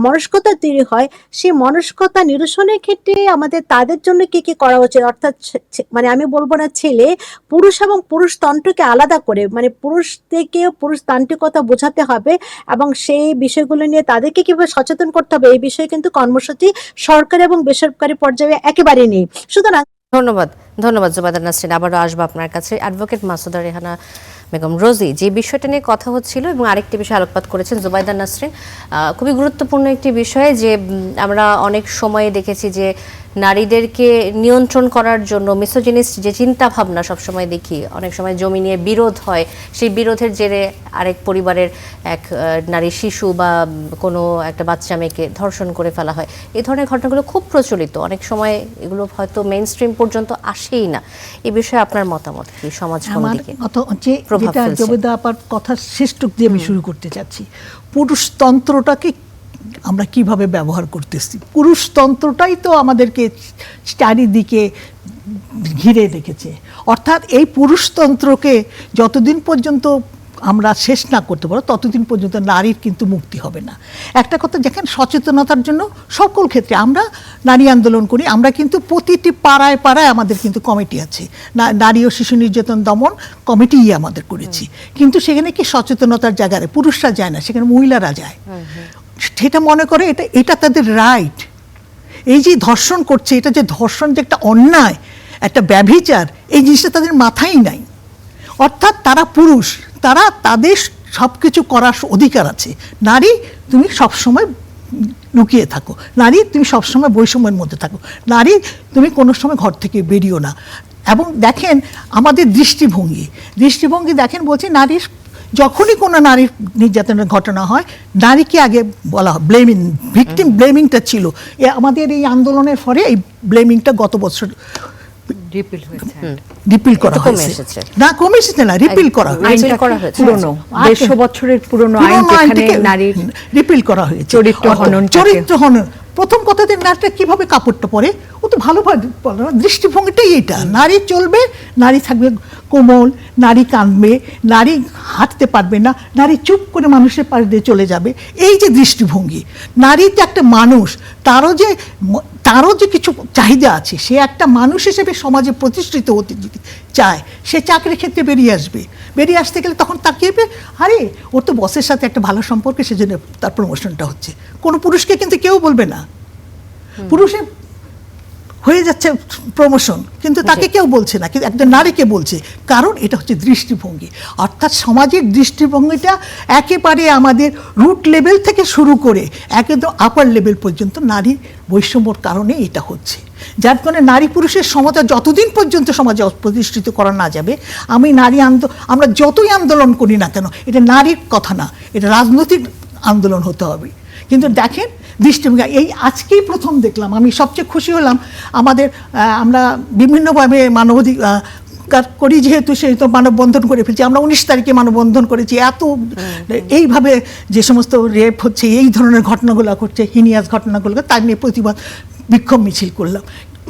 মনস্কতা তৈরি হয়, সেই মনস্কতা নিরসনের ক্ষেত্রে আমাদের তাদের জন্য কি কি করা উচিত, অর্থাৎ মানে আমি বলবো না ছেলে পুরুষ এবং পুরুষতন্ত্রকে আলাদা করে, মানে পুরুষদেরকে পুরুষতান্ত্রিকতা বোঝাতে হবে, এবং সেই বিষয়গুলো নিয়ে তাদেরকে কিভাবে সচেতন করতে হবে, এই বিষয়ে কিন্তু কর্মসূচি সরকারি এবং বেসরকারি পর্যায়ে একেবারে নেই। সুতরাং ধন্যবাদ জুবাইদা নাসরিন। আবারও আসবো আপনার কাছে। অ্যাডভোকেট মাসুদা রেহানা বেগম রোজি, যে বিষয়টা নিয়ে কথা হচ্ছিল এবং আরেকটি বিষয় আলোকপাত করেছেন জুবাইদা নাসরিন, খুবই গুরুত্বপূর্ণ একটি বিষয়, যে আমরা অনেক সময় দেখেছি যে নারীদেরকে নিয়ন্ত্রণ করার জন্য মিসোজিনিস্ট যে চিন্তা ভাবনা সবসময় দেখি, অনেক সময় জমি নিয়ে বিরোধ হয়, সেই বিরোধের জেরে আরেক পরিবারের এক নারী শিশু বা কোনো একটা বাচ্চা মেয়েকে ধর্ষণ করে ফেলা হয়, এই ধরনের ঘটনাগুলো খুব প্রচলিত। অনেক সময় এগুলো হয়তো মেইন স্ট্রিম পর্যন্ত আসেই না। এই বিষয়ে আপনার মতামত কি? সমাজ কোন আমার দিকে কথা হচ্ছে প্রভাব যেটা ফেলছে? জবেদা আপার কথা শ্রেষ্ঠ দিয়ে আমি শুরু করতে চাচ্ছি, পুরুষতন্ত্রটাকে আমরা কিভাবে ব্যবহার করতেছি। পুরুষতন্ত্রটাই তো আমাদেরকে চারিদিকে ঘিরে রেখেছে। অর্থাৎ এই পুরুষতন্ত্রকে যতদিন পর্যন্ত আমরা শেষ না করতে পারো ততদিন পর্যন্ত নারীর কিন্তু মুক্তি হবে না। একটা কথা দেখেন, সচেতনতার জন্য সকল ক্ষেত্রে আমরা নারী আন্দোলন করি, আমরা কিন্তু প্রতিটি পাড়ায় পাড়ায় আমাদের কিন্তু কমিটি আছে, নারী ও শিশু নির্যাতন দমন কমিটি আমাদের করেছি। কিন্তু সেখানে কি সচেতনতার জায়গায় পুরুষরা যায় না, সেখানে মহিলারা যায়। সেটা মনে করে এটা তাদের রাইট। এই যে ধর্ষণ করছে, এটা যে ধর্ষণ যে একটা অন্যায়, একটা ব্যভিচার, এই জিনিসটা তাদের মাথায় নাই। অর্থাৎ তারা পুরুষ, তারা তাদের সব কিছু করার অধিকার আছে। নারী তুমি সবসময় লুকিয়ে থাকো, নারী তুমি সবসময় বৈষম্যের মধ্যে থাকো, নারী তুমি কোনো সময় ঘর থেকে বেরিও না। এবং দেখেন আমাদের দৃষ্টিভঙ্গি দেখেন, বলছে নারীর যখনই কোনো নারীর নির্যাতনের ঘটনা হয়, নারীকে আগে বলা হয় ব্লেমিং, ভিকটিম ব্লেমিংটা ছিল আমাদের এই আন্দোলনের ফলে। এই ব্লেমিংটা গত বছর রিপিল করা হয়েছে, না কমে এসেছে না, রিপিল করা হয়েছে। পুরনো 150 বছরের পুরনো আইন যেখানে নারীর রিপিল করা হয়েছে চরিত্র হনন। প্রথম কথাতে নারীটা কিভাবে কাপড়টা পরে, ও তো ভালোভাবে দৃষ্টিভঙ্গিটাই এটা, নারী চলবে, নারী থাকবে কোমল, নারী কাঁদবে, নারী হাঁটতে পারবে না, নারী চুপ করে মানুষের পাশ দিয়ে চলে যাবে। এই যে দৃষ্টিভঙ্গি, নারী যে একটা মানুষ, তারও যে কিছু চাহিদা আছে, সে একটা মানুষ হিসেবে সমাজে প্রতিষ্ঠিত হতে যদি চায়, সে চাকরির ক্ষেত্রে বেরিয়ে আসতে গেলে তখন তার কি হবে, আরে ওর তো বসের সাথে একটা ভালো সম্পর্ক, সেজন্য তার প্রমোশনটা হচ্ছে। কোনো পুরুষকে কিন্তু কেউ বলবে না, পুরুষের হয়ে যাচ্ছে প্রমোশন, কিন্তু তাকে কেউ বলছে না, কিন্তু একজন নারীকে বলছে। কারণ এটা হচ্ছে দৃষ্টিভঙ্গি। অর্থাৎ সমাজের দৃষ্টিভঙ্গিটা একেবারে আমাদের রুট লেভেল থেকে শুরু করে একদম আপার লেভেল পর্যন্ত নারীর বৈষম্যর কারণে এটা হচ্ছে। যার কারণে নারী পুরুষের সমতা যতদিন পর্যন্ত সমাজে প্রতিষ্ঠিত করা না যাবে, আমরা যতই আন্দোলন করি না কেন, এটা নারীর কথা না, এটা রাজনৈতিক আন্দোলন হতে হবে। কিন্তু দেখেন দৃষ্টিভঙ্গি, এই আজকেই প্রথম দেখলাম, আমি সবচেয়ে খুশি হলাম। আমরা বিভিন্নভাবে মানবাধিকার করি, যেহেতু সেই তো মানববন্ধন করে ফেলছি। আমরা 19 তারিখে মানববন্ধন করেছি। এইভাবে যে সমস্ত রেপ হচ্ছে, এই ধরনের ঘটনাগুলো ঘটছে, হিনিয়াস ঘটনাগুলো, তার নিয়ে প্রতিবাদ বিক্ষোভ মিছিল করলাম।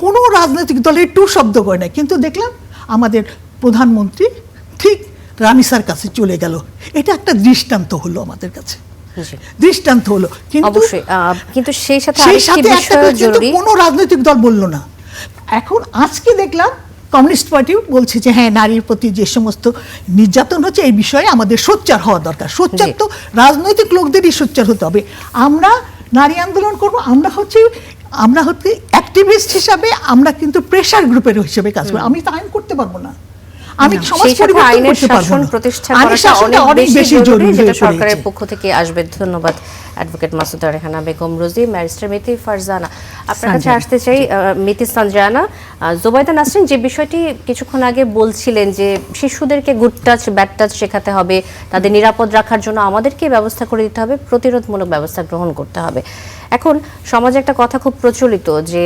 কোনো রাজনৈতিক দলের টু শব্দ করে না, কিন্তু দেখলাম আমাদের প্রধানমন্ত্রী ঠিক রামিসার কাছে চলে গেল। এটা একটা দৃষ্টান্ত হলো আমাদের কাছে, দৃষ্টান্ত হলো। কিন্তু সেই সাথে কোনো রাজনৈতিক দল বললো না। এখন আজকে দেখলাম কমিউনিস্ট পার্টিও বলছে যে হ্যাঁ, নারীর প্রতি যে সমস্ত নির্যাতন হচ্ছে এই বিষয়ে আমাদের সোচ্চার হওয়া দরকার। সোচ্চার তো রাজনৈতিক লোকদেরই সোচ্চার হতে হবে। আমরা নারী আন্দোলন করবো, আমরা হচ্ছে অ্যাক্টিভিস্ট হিসাবে, আমরা কিন্তু প্রেশার গ্রুপের হিসেবে কাজ করবো। আমি তো আইন করতে পারবো না, আমি সমাজ পরিবর্তন করতে পারবো না। আইনের শাসনটা অনেক বেশি জরুরি, যেটা সরকারের পক্ষ থেকে আসবে। ধন্যবাদ অ্যাডভোকেট মাসুদা রেহানা বেগম রোজি। ম্যারিস্টার মিতি ফারজানা, আপনার কাছে আসতে চাই। মিতি সানজানা, জোবাইদা নাসরিন যে বিষয়টি কিছুক্ষণ আগে বলছিলেন যে শিশুদেরকে গুড টাচ ব্যাড টাচ শেখাতে হবে, তাদের নিরাপদ রাখার জন্য আমাদেরকে ব্যবস্থা করে দিতে হবে, প্রতিরোধমূলক ব্যবস্থা গ্রহণ করতে হবে। এখন সমাজে একটা কথা খুব প্রচলিত যে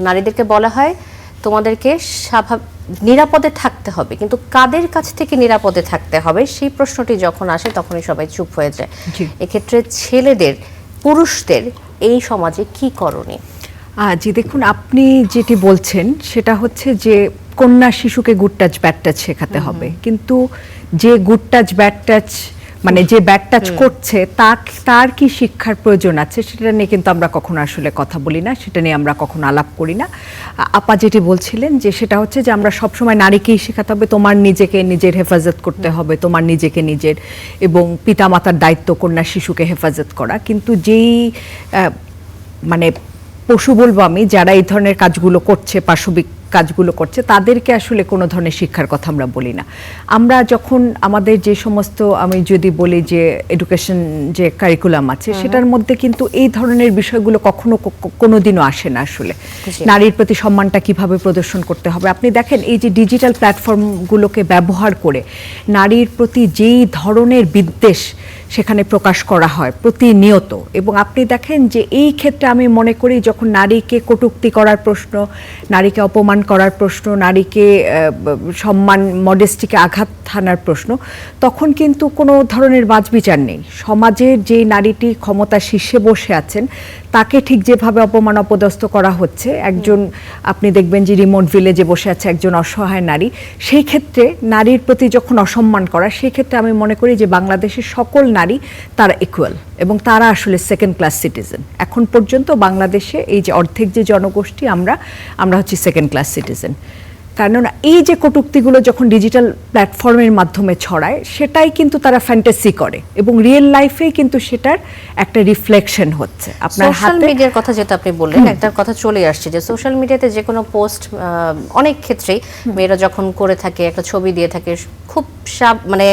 নারীদেরকে বলা হয় তোমাদেরকে নিরাপদে থাকতে হবে, কিন্তু কাদের কাছ থেকে নিরাপদে থাকতে হবে সেই প্রশ্নটি যখন আসে তখনই সবাই চুপ হয়ে যায়। এক্ষেত্রে ছেলেদের, পুরুষদের এই সমাজে কি করণীয়? জি দেখুন, আপনি যেটি বলছেন সেটা হচ্ছে যে কন্যা শিশুকে গুড টাচ ব্যাড টাচ শেখাতে হবে, কিন্তু যে গুড টাচ ব্যাড টাচ মানে যে ব্যাড টাচ করছে তার কি শিক্ষার প্রয়োজন আছে সেটা নিয়ে কিন্তু আমরা কখনো আসলে কথা বলি না, সেটা নিয়ে আমরা কখনো আলাপ করি না। আপা যেটি বলছিলেন যে সেটা হচ্ছে যে আমরা সবসময় নারীকেই শেখাতে হবে তোমার নিজেকে নিজের হেফাজত করতে হবে, তোমার নিজেকে নিজের, এবং পিতামাতার দায়িত্ব কন্যা শিশুকে হেফাজত করা। কিন্তু যেই মানে পশু বলবো আমি, যারা এই ধরনের কাজগুলো করছে, পাশবিক কাজগুলো করছে তাদেরকে আসলে কোনো ধরনের শিক্ষার কথা আমরা বলি না। আমরা যখন আমাদের যে সমস্ত, আমি যদি বলি যে এডুকেশন যে কারিকুলাম আছে সেটার মধ্যে কিন্তু এই ধরনের বিষয়গুলো কখনো কোনোদিনও আসে না আসলে। নারীর প্রতি সম্মানটা কিভাবে প্রদর্শন করতে হবে, আপনি দেখেন এই যে ডিজিটাল প্ল্যাটফর্মগুলোকে ব্যবহার করে নারীর প্রতি যেই ধরনের বিদ্বেষ সেখানে প্রকাশ করা হয় প্রতিনিয়ত, এবং আপনি দেখেন যে এই ক্ষেত্রে আমি মনে করি যখন নারীকে কটূক্তি করার প্রশ্ন, নারীকে অপমান করার প্রশ্ন, নারীকে সম্মান মডেস্টিকে আঘাত হানার প্রশ্ন, তখন কিন্তু কোনো ধরনের বাছবিচার নেই। সমাজের যে নারীটি ক্ষমতা শীর্ষে বসে আছেন তাকে ঠিক যেভাবে অপমান অপদস্থ করা হচ্ছে, একজন আপনি দেখবেন যে রিমোট ভিলেজে বসে আছে একজন অসহায় নারী, সেই ক্ষেত্রে নারীর প্রতি যখন অসম্মান করা, সেই ক্ষেত্রে আমি মনে করি যে বাংলাদেশের সকল নারী তারা ইকুয়াল এবং তারা আসলে সেকেন্ড ক্লাস সিটিজেন। এখন পর্যন্ত বাংলাদেশে এই যে অর্ধেক যে জনগোষ্ঠী আমরা হচ্ছে সেকেন্ড ক্লাস সিটিজেন। কেননা এই যে কটূক্তিগুলো যখন ডিজিটাল প্ল্যাটফর্মের মাধ্যমে ছড়ায় সেটাই কিন্তু তারা ফ্যান্টাসি করে এবং রিয়েল লাইফেই কিন্তু সেটার একটা রিফ্লেকশন হচ্ছে। আপনার সোশ্যাল হাতে মিডিয়ার কথা যেটা আপনি বললেন, একটা কথা চলে আসছে যে সোশ্যাল মিডিয়াতে যে কোনো পোস্ট অনেক ক্ষেত্রেই মেয়েরা যখন করে থাকে, একটা ছবি দিয়ে থাকে, খুব মানে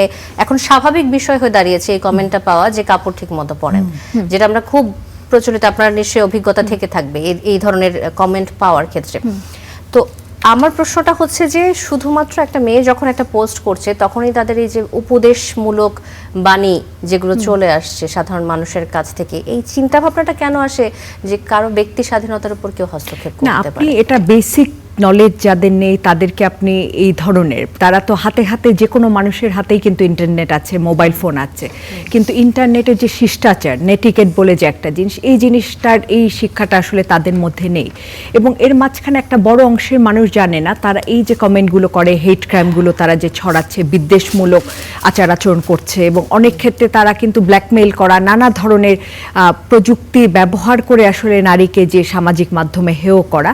এখন স্বাভাবিক বিষয় হয়ে দাঁড়িয়েছে এই কমেন্টটা পাওয়া যে কাপড় ঠিক মতো পরেন, যেটা আমরা খুব প্রচলিত, আপনার নিশ্চয়ই অভিজ্ঞতা থেকে থাকবে এই ধরনের কমেন্ট পাওয়ার ক্ষেত্রে। তো আমার প্রশ্নটা হচ্ছে যে শুধুমাত্র একটা মেয়ে যখন একটা পোস্ট করছে তখনই তাদের এই যে উপদেশমূলক বাণী যেগুলো চলে আসছে সাধারণ মানুষের কাছ থেকে, এই চিন্তা ভাবনাটা কেন আসে যে কারো ব্যক্তি স্বাধীনতার উপর কেউ হস্তক্ষেপ না, করতে আপনি পারে? এটা বেসিক নলেজ যাদের নেই তাদেরকে আপনি এই ধরনের, তারা তো হাতে হাতে যে কোনো মানুষের হাতেই কিন্তু ইন্টারনেট আছে, মোবাইল ফোন আছে, কিন্তু ইন্টারনেটের যে শিষ্টাচার, নেটিকেট বলে যে একটা জিনিস, এই জিনিসটার এই শিক্ষাটা আসলে তাদের মধ্যে নেই। এবং এর মাঝখানে একটা বড় অংশের মানুষ জানে না, তারা এই যে কমেন্টগুলো করে, হেট ক্রাইমগুলো তারা যে ছড়াচ্ছে, বিদ্বেষমূলক আচার আচরণ করছে, এবং অনেক ক্ষেত্রে তারা কিন্তু ব্ল্যাকমেইল করা, নানা ধরনের প্রযুক্তি ব্যবহার করে আসলে নারীকে যে সামাজিক মাধ্যমে হেয় করা,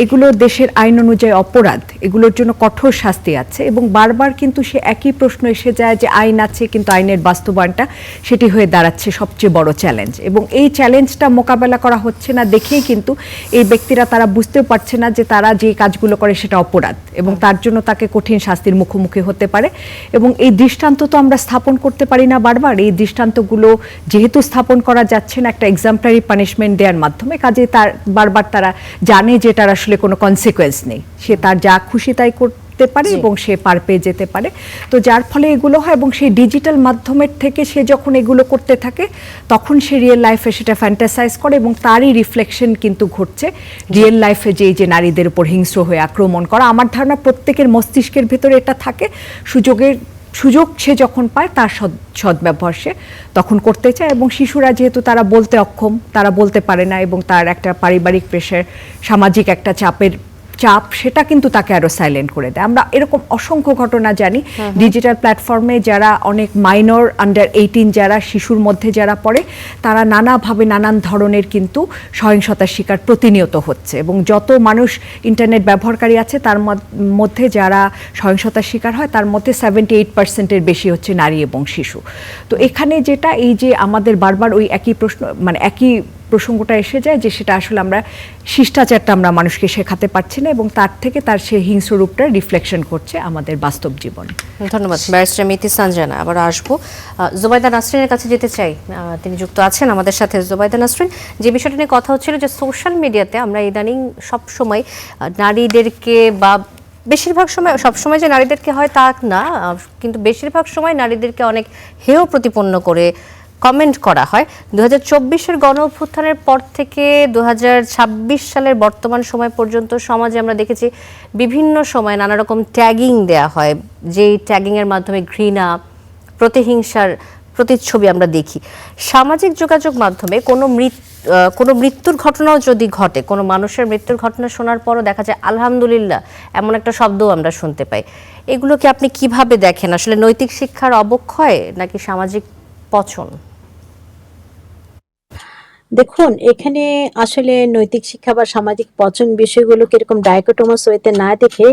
এগুলো দেশের আইন অনুযায়ী অপরাধ, এগুলোর জন্য কঠোর শাস্তি আছে। এবং বারবার কিন্তু সে একই প্রশ্ন এসে যায় যে আইন আছে কিন্তু আইনের বাস্তবায়নটা, সেটি হয়ে দাঁড়াচ্ছে সবচেয়ে বড় চ্যালেঞ্জ। এবং এই চ্যালেঞ্জটা মোকাবেলা করা হচ্ছে না দেখেই কিন্তু এই ব্যক্তিরা তারা বুঝতেও পারছে না যে তারা যে কাজগুলো করে সেটা অপরাধ এবং তার জন্য তাকে কঠিন শাস্তির মুখোমুখি হতে পারে। এবং এই দৃষ্টান্ত তো আমরা স্থাপন করতে পারি না বারবার, এই দৃষ্টান্তগুলো যেহেতু স্থাপন করা যাচ্ছে না একটা এক্সাম্পলারি পানিশমেন্ট দেওয়ার মাধ্যমে, কাজে তার বারবার তারা জানে যে তার আসলে কোনো কনসিকুয়েন্স নেই, সে তার যা খুশি তাই করতে পারে এবং সে পার পেয়ে যেতে পারে। তো যার ফলে এগুলো হয়, এবং সেই ডিজিটাল মাধ্যমের থেকে সে যখন এগুলো করতে থাকে তখন সে রিয়েল লাইফে সেটা ফ্যান্টাসাইজ করে এবং তারই রিফ্লেকশন কিন্তু ঘটছে রিয়েল লাইফে, যে নারীদের উপর হিংস্র হয়ে আক্রমণ করা। আমার ধারণা প্রত্যেকের মস্তিষ্কের ভিতরে এটা থাকে, সুযোগ সে যখন পায় তার সদ্ব্যবহার সে তখন করতে চায়। এবং শিশুরা যেহেতু তারা বলতে অক্ষম, তারা বলতে পারে না, এবং তার একটা পারিবারিক প্রেশার, সামাজিক একটা চাপ, সেটা কিন্তু তাকে আরো সাইলেন্ট করে দেয়। আমরা এরকম অসংখ্য ঘটনা জানি ডিজিটাল প্ল্যাটফর্মে যারা অনেক মাইনর, আন্ডার 18 যারা শিশুর মধ্যে যারা পড়ে, তারা নানাভাবে নানান ধরনের কিন্তু সহিংসতার শিকার প্রতিনিয়ত হচ্ছে। এবং যত মানুষ ইন্টারনেট ব্যবহারকারী আছে তার মধ্যে যারা সহিংসতার শিকার হয় তার মধ্যে 78%-এর বেশি হচ্ছে নারী এবং শিশু। তো এখানে যেটা, এই যে আমাদের বারবার ওই একই প্রশ্ন, মানে একই প্রসঙ্গটা এসে যায় যে সেটা আসলে আমরা শিষ্টাচারটা আমরা মানুষকে শেখাতে পারছি না, এবং তার থেকে তার সেই হিংস্র রূপটা রিফ্লেকশন করছে আমাদের বাস্তব জীবনে। ধন্যবাদ ব্যারিস্টার মিতি সানজানা। আবার আসবো জোবাইদা নাসরিনের কাছে যেতে চাই, তিনি যুক্ত আছেন আমাদের সাথে। জোবাইদা নাসরিন, যে বিষয়টা নিয়ে কথা হচ্ছিল যে সোশ্যাল মিডিয়াতে আমরা ইদানিং সবসময় নারীদেরকে, বা বেশিরভাগ সময়, সবসময় যে নারীদেরকে হয় তা না, কিন্তু বেশিরভাগ সময় নারীদেরকে অনেক হেয় প্রতিপন্ন করে কমেন্ট করা হয়। 2024-এর গণ অভ্যুত্থানের পর থেকে 2026 সালের বর্তমান সময় পর্যন্ত সমাজে আমরা দেখেছি বিভিন্ন সময় নানা রকম ট্যাগিং দেয়া হয়, যেই ট্যাগিংয়ের মাধ্যমে ঘৃণা, প্রতিহিংসার প্রতিচ্ছবি আমরা দেখি। সামাজিক যোগাযোগ মাধ্যমে কোনো মৃত্যুর ঘটনাও যদি ঘটে, কোনো মানুষের মৃত্যুর ঘটনা শোনার পরও দেখা যায় আলহামদুলিল্লাহ এমন একটা শব্দও আমরা শুনতে পাই। এগুলোকে আপনি কিভাবে দেখেন? আসলে নৈতিক শিক্ষার অবক্ষয় নাকি সামাজিক পচন? দেখুন, এখানে আসলে নৈতিক শিক্ষা বা সামাজিক পচন বিষয়গুলোকে এরকম ডাইকোটোমাস ওয়েতে না দেখে,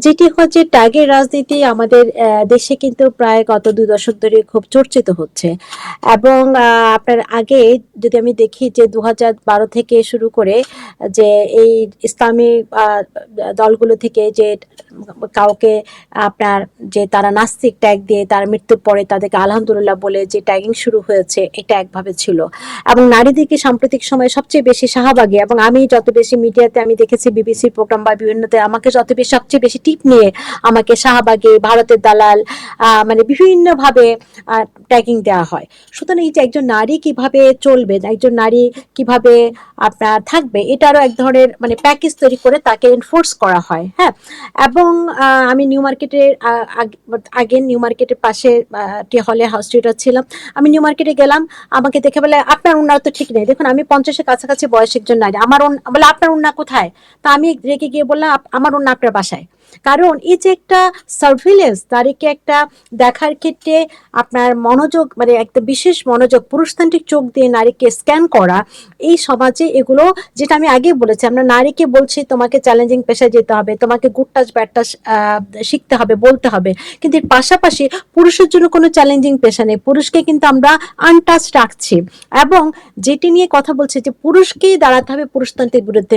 যেটি হচ্ছে ট্যাগের রাজনীতি আমাদের দেশে কিন্তু প্রায় গত 2 দশক ধরে খুব চর্চিত হচ্ছে। এবং আপনার আগে যদি আমি দেখি যে 2012 থেকে শুরু করে যে এই ইসলামী দলগুলো থেকে যে কাউকে আপনার যে তারা নাস্তিক ট্যাগ দিয়ে তার মৃত্যুর পরে তাদেরকে আলহামদুলিল্লাহ বলে যে ট্যাগিং শুরু হয়েছে, এটা একভাবে ছিল। এবং নারীদেরকে সাম্প্রতিক সময়ে সবচেয়ে বেশি শাহবাগী, এবং আমি যত বেশি মিডিয়াতে আমি দেখেছি বিবিসি প্রোগ্রাম বা বিভিন্নতে আমাকে যত বেশি সবচেয়ে বেশি টিপ নিয়ে আমাকে শাহবাগী, ভারতের দালাল, মানে বিভিন্নভাবে ট্যাগিং দেওয়া হয়। সুতরাং এই যে একজন নারী কিভাবে চলবে, একজন নারী কিভাবে আপনার থাকবে, এটারও এক ধরনের মানে প্যাকেজ তৈরি করে তাকে এনফোর্স করা হয়। হ্যাঁ, এবং আমি নিউ মার্কেটের আগে নিউ মার্কেটের পাশে হলে হস্টেলে ছিলাম। আমি নিউ মার্কেটে গেলাম, আমাকে দেখে বলে আপনার উন্না তো ঠিক নেই। দেখুন, আমি 50-এর কাছাকাছি বয়স একজন নারী, আমার বলে আপনার উন্না কোথায়? তা আমি রেগে গিয়ে বললাম আমার উন্না আপনার বাসায়। কারণ এই যে একটা সার্ভিলেন্স, তারিখে একটা দেখার ক্ষেত্রে আপনার মনোযোগ, মানে একটা বিশেষ মনোযোগ, পুরুষতান্ত্রিক চোখ দিয়ে নারীকে স্ক্যান করা, এই সমাজে এগুলো, যেটা আমি আগে বলেছি, আমরা নারীকে বলছি তোমাকে চ্যালেঞ্জিং পেশায় যেতে হবে, তোমাকে গুড টাচ ব্যাড টাচ শিখতে হবে, বলতে হবে, কিন্তু এর পাশাপাশি পুরুষের জন্য কোনো চ্যালেঞ্জিং পেশা নেই। পুরুষকে কিন্তু আমরা আনটাচ রাখছি, এবং যেটি নিয়ে কথা বলছে যে পুরুষকেই দাঁড়াতে হবে পুরুষতন্ত্রের বিরুদ্ধে,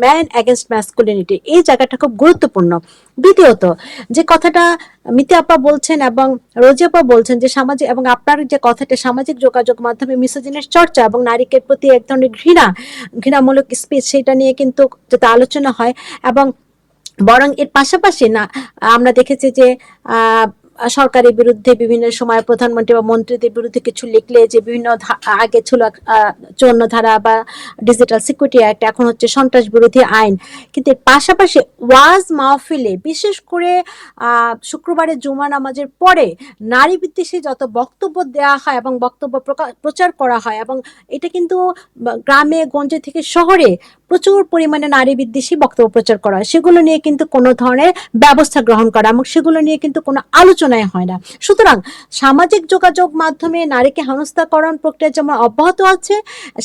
ম্যান অ্যাগেনস্ট ম্যাসকুলিনিটি, এই জায়গাটা খুব গুরুত্বপূর্ণ। দ্বিতীয়ত যে কথাটা মিতি আপা বলছেন এবং রোজি আপা বলছেন যে সামাজিক, এবং আপনার যে কথাটা সামাজিক যোগাযোগ মাধ্যমে মিসোজিনের চর্চা এবং নারীকে প্রতি এক ধরনের ঘৃণামূলক স্পিচ, সেটা নিয়ে কিন্তু যাতে আলোচনা হয়, এবং বরং এর পাশাপাশি না আমরা দেখেছি যে সরকারের বিরুদ্ধে বিভিন্ন সময় প্রধানমন্ত্রী বা মন্ত্রীদের বিরুদ্ধে কিছু লিখলে যে বিভিন্ন আগে ছিল 54 ধারা বা ডিজিটাল সিকিউরিটি অ্যাক্ট, এখন হচ্ছে সন্ত্রাস বিরোধী আইন। কিন্তু এর পাশাপাশি ওয়াজ মাহফিলে, বিশেষ করে শুক্রবারের জুমা নামাজের পরে নারী বিদ্বেষী যত বক্তব্য দেওয়া হয় এবং বক্তব্য প্রচার করা হয়, এবং এটা কিন্তু গ্রামে গঞ্জে থেকে শহরে প্রচুর পরিমাণে নারী বিদ্বেষী বক্তব্য প্রচার করা হয়, সেগুলো নিয়ে কিন্তু কোনো ধরনের ব্যবস্থা গ্রহণ করা এবং সেগুলো নিয়ে কিন্তু কোনো আলোচনায় হয় না। সুতরাং সামাজিক যোগাযোগ মাধ্যমে নারীকে হেনস্থাকরণ প্রক্রিয়া যেমন অব্যাহত আছে,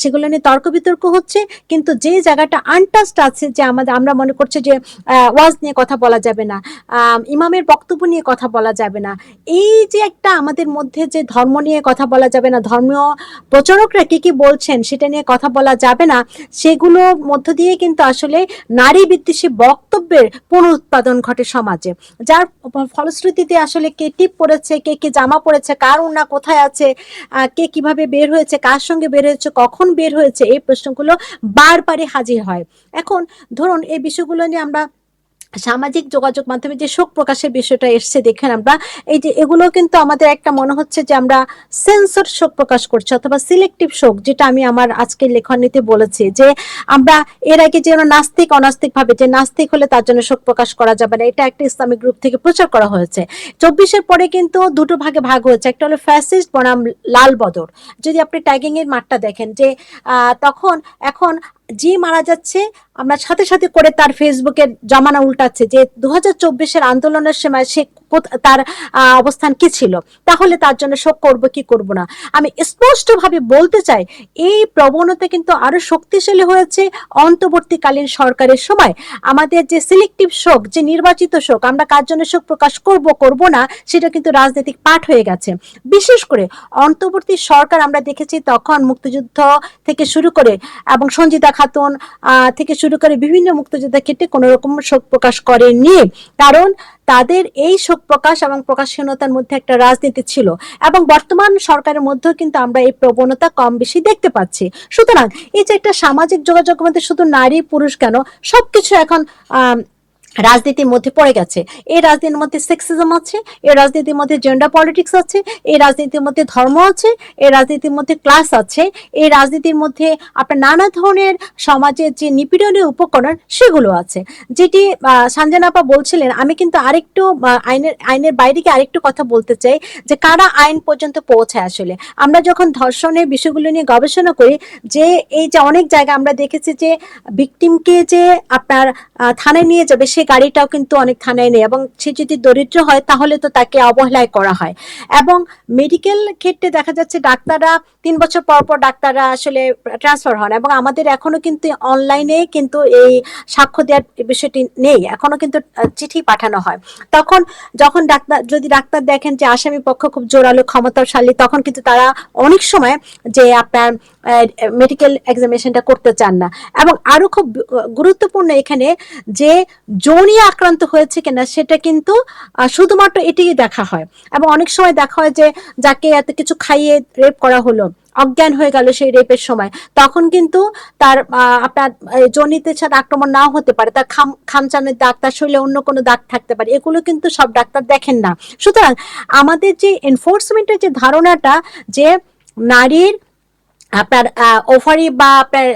সেগুলো নিয়ে তর্ক বিতর্ক হচ্ছে, কিন্তু যে জায়গাটা আনটাচড আছে, যে আমরা মনে করছি যে ওয়াজ নিয়ে কথা বলা যাবে না, ইমামের বক্তব্য নিয়ে কথা বলা যাবে না, এই যে একটা আমাদের মধ্যে যে ধর্ম নিয়ে কথা বলা যাবে না, ধর্মীয় প্রচারকরা কি কি বলছেন সেটা নিয়ে কথা বলা যাবে না, সেগুলো মধ্য দিয়ে কিন্তু আসলে নারী বিদ্বেষী বক্তব্যের পুনরুৎপাদন ঘটে সমাজে, যার ফলশ্রুতিতে আসলে কে টিপ পড়েছে, কে কে জামা পড়েছে, কার উন্না কোথায় আছে, কে কিভাবে বের হয়েছে, কার সঙ্গে বের হয়েছে, কখন বের হয়েছে, এই প্রশ্নগুলো বারবারই হাজির হয়। এখন ধরুন এই বিষয়গুলো নিয়ে আমরা সামাজিক যোগাযোগ মাধ্যমে যে শোক প্রকাশের বিষয়টা এসছে, দেখেন আমরা এই যে এগুলো কিন্তু আমাদের একটা মনে হচ্ছে যে আমরা সেন্সর শোক প্রকাশ করছি অথবা সিলেক্টিভ শোক, যেটা আমি আমার আজকের লেখনীতে বলেছি যে আমরা এর আগে যে নাস্তিক অনাস্তিক ভাবে যে নাস্তিক হলে তার জন্য শোক প্রকাশ করা যাবে না, এটা একটা ইসলামিক গ্রুপ থেকে প্রচার করা হয়েছে। 24-এর পরে কিন্তু দুটো ভাগে ভাগ হয়েছে, একটা হলো ফ্যাসিস্ট বনাম লাল বদর। যদি আপনি ট্যাগিং এর মাঠটা দেখেন যে তখন এখন যে মারা যাচ্ছে আমরা সাথে সাথে করে তার ফেসবুকের জমানা উল্টাচ্ছে যে 2024-এর আন্দোলনের সময় সে তার অবস্থান কি ছিল, তাহলে তার জন্য শোক করব কি করব না। আমি স্পষ্টভাবে বলতে চাই এই প্রবণতা কিন্তু আরো শক্তিশালী হয়েছে অন্তর্বর্তীকালীন সরকারের সময়। আমাদের যে সিলেক্টিভ শোক, যে নির্বাচিত শোক, আমরা কার জন্য শোক প্রকাশ করব না, সেটা কিন্তু রাজনৈতিক পাঠ হয়ে গেছে। বিশেষ করে অন্তর্বর্তী সরকার আমরা দেখেছি তখন মুক্তিযুদ্ধ থেকে শুরু করে এবং সঞ্জিতা খাতুন থেকে শুরু করে বিভিন্ন মুক্তিযোদ্ধার ক্ষেত্রে কোনো রকম শোক প্রকাশ করেনি, কারণ তাদের এই শোক প্রকাশ এবং প্রকাশহীনতার মধ্যে একটা রাজনীতি ছিল, এবং বর্তমান সরকারের মধ্যেও কিন্তু আমরা এই প্রবণতা কম বেশি দেখতে পাচ্ছি। সুতরাং এই যে একটা সামাজিক যোগাযোগ মধ্যে শুধু নারী পুরুষ কেন, সবকিছু এখন রাজনীতির মধ্যে পড়ে গেছে। এই রাজনীতির মধ্যে সেক্সিজম আছে, এই রাজনীতির মধ্যে জেন্ডার পলিটিক্স আছে, এই রাজনীতির মধ্যে ধর্ম আছে, এই রাজনীতির মধ্যে ক্লাস আছে, এই রাজনীতির মধ্যে আপনার নানা ধরনের সমাজের যে নিপীড়নের উপকরণ সেগুলো আছে। যেটি সঞ্জনা আপা বলছিলেন, আমি কিন্তু আরেকটু আইনের বাইরে গিয়ে আরেকটু কথা বলতে চাই যে কারা আইন পর্যন্ত পৌঁছায়। আসলে আমরা যখন ধর্ষণের বিষয়গুলো নিয়ে গবেষণা করি, যে এই যে অনেক জায়গায় আমরা দেখেছি যে ভিকটিমকে যে আপনার থানায় নিয়ে যাবে, সে গাড়িটাও কিন্তু অনেক থানায় নেই, এবং সে যদি দরিদ্র হয় তাহলে তো তাকে অবহেলায় করা হয়। এবং মেডিকেল ক্ষেত্রে দেখা যাচ্ছে ডাক্তাররা 3 বছর পর পর ডাক্তাররা আসলে ট্রান্সফার হন, এবং আমাদের এখনো কিন্তু অনলাইনে কিন্তু এই সাক্ষ্য দেওয়ার বিষয়টি নেই, এখনো কিন্তু চিঠি পাঠানো হয়। তখন যখন যদি ডাক্তার দেখেন যে আসামি পক্ষ খুব জোরালো ক্ষমতাশালী, তখন কিন্তু তারা অনেক সময় যে আপনার মেডিকেল এক্সামিনেশনটা করতে চান না। এবং আরো খুব গুরুত্বপূর্ণ এখানে যে যৌনি আক্রান্ত হয়েছে কিনা সেটা কিন্তু শুধুমাত্র এটিই দেখা হয়। এবং অনেক সময় দেখা হয় যে যাকে এত কিছু খাইয়ে রেপ করা হলো, অজ্ঞান হয়ে গেল সেই রেপের সময়, তখন কিন্তু তার আপনার যৌনিতের সাথে আক্রমণ নাও হতে পারে, তার খামচানের দাগ, তার শরীরে অন্য কোনো দাগ থাকতে পারে, এগুলো কিন্তু সব ডাক্তার দেখেন না। সুতরাং আমাদের যে এনফোর্সমেন্টের যে ধারণাটা যে নারীর আপনার ওভারি বা আপনার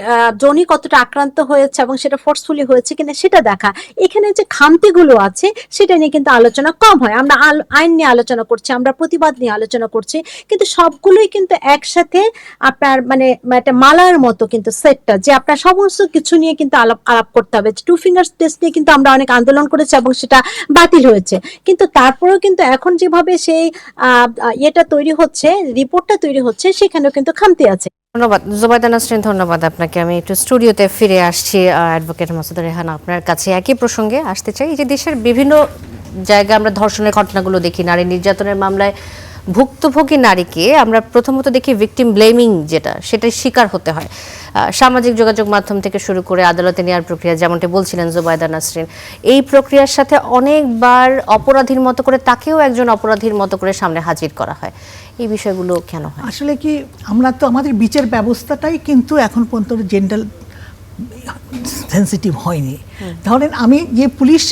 যোনি কতটা আক্রান্ত হয়েছে এবং সেটা ফোর্সফুলি হয়েছে কিনা সেটা দেখা, এখানে যে খামতিগুলো আছে সেটা নিয়ে কিন্তু আলোচনা কম হয়। আমরা আইন নিয়ে আলোচনা করছি, আমরা প্রতিবাদ নিয়ে আলোচনা করছি, কিন্তু সবগুলোই কিন্তু একসাথে আপনার মানে একটা মালার মতো কিন্তু সেটটা, যে আপনার সমস্ত কিছু নিয়ে কিন্তু আলাপ করতে হবে। 2 ফিঙ্গার টেস্ট নিয়ে কিন্তু আমরা অনেক আন্দোলন করেছি এবং সেটা বাতিল হয়েছে, কিন্তু তারপরেও কিন্তু এখন যেভাবে সেই ইয়েটা তৈরি হচ্ছে, রিপোর্টটা তৈরি হচ্ছে, সেখানেও কিন্তু খামতি আছে। ধন্যবাদ জুবাইদা নাসরিন, ধন্যবাদ আপনাকে। আমি একটু স্টুডিওতে ফিরে আসছি। অ্যাডভোকেট মাসুদা রেহানা, আপনার কাছে একই প্রসঙ্গে আসতে চাই। এই যে দেশের বিভিন্ন জায়গায় আমরা ধর্ষণের ঘটনাগুলো দেখি, নারী নির্যাতনের মামলায় ভুক্তভোগী নারীকে আমরা প্রথমত দেখি ভিকটিম ব্লেমিং, সেটার শিকার হতে হয়। সামাজিক যোগাযোগ মাধ্যম থেকে শুরু করে আদালতে নেওয়ার প্রক্রিয়া, যেমনটি বলছিলেন জুবাইদা নাসরিন, এই প্রক্রিয়ার সাথে অনেকবার অপরাধীর মতো করে তাকেও একজন অপরাধীর মতো করে সামনে হাজির করা হয়। এই বিষয়গুলো কেন হয়? আসলে কি, আমরা তো আমাদের বিচার ব্যবস্থাটাই কিন্তু এখন পর্যন্ত জেন্ডার সেন্সিটিভ হয়নি। ধরেন আমি যে পুলিশ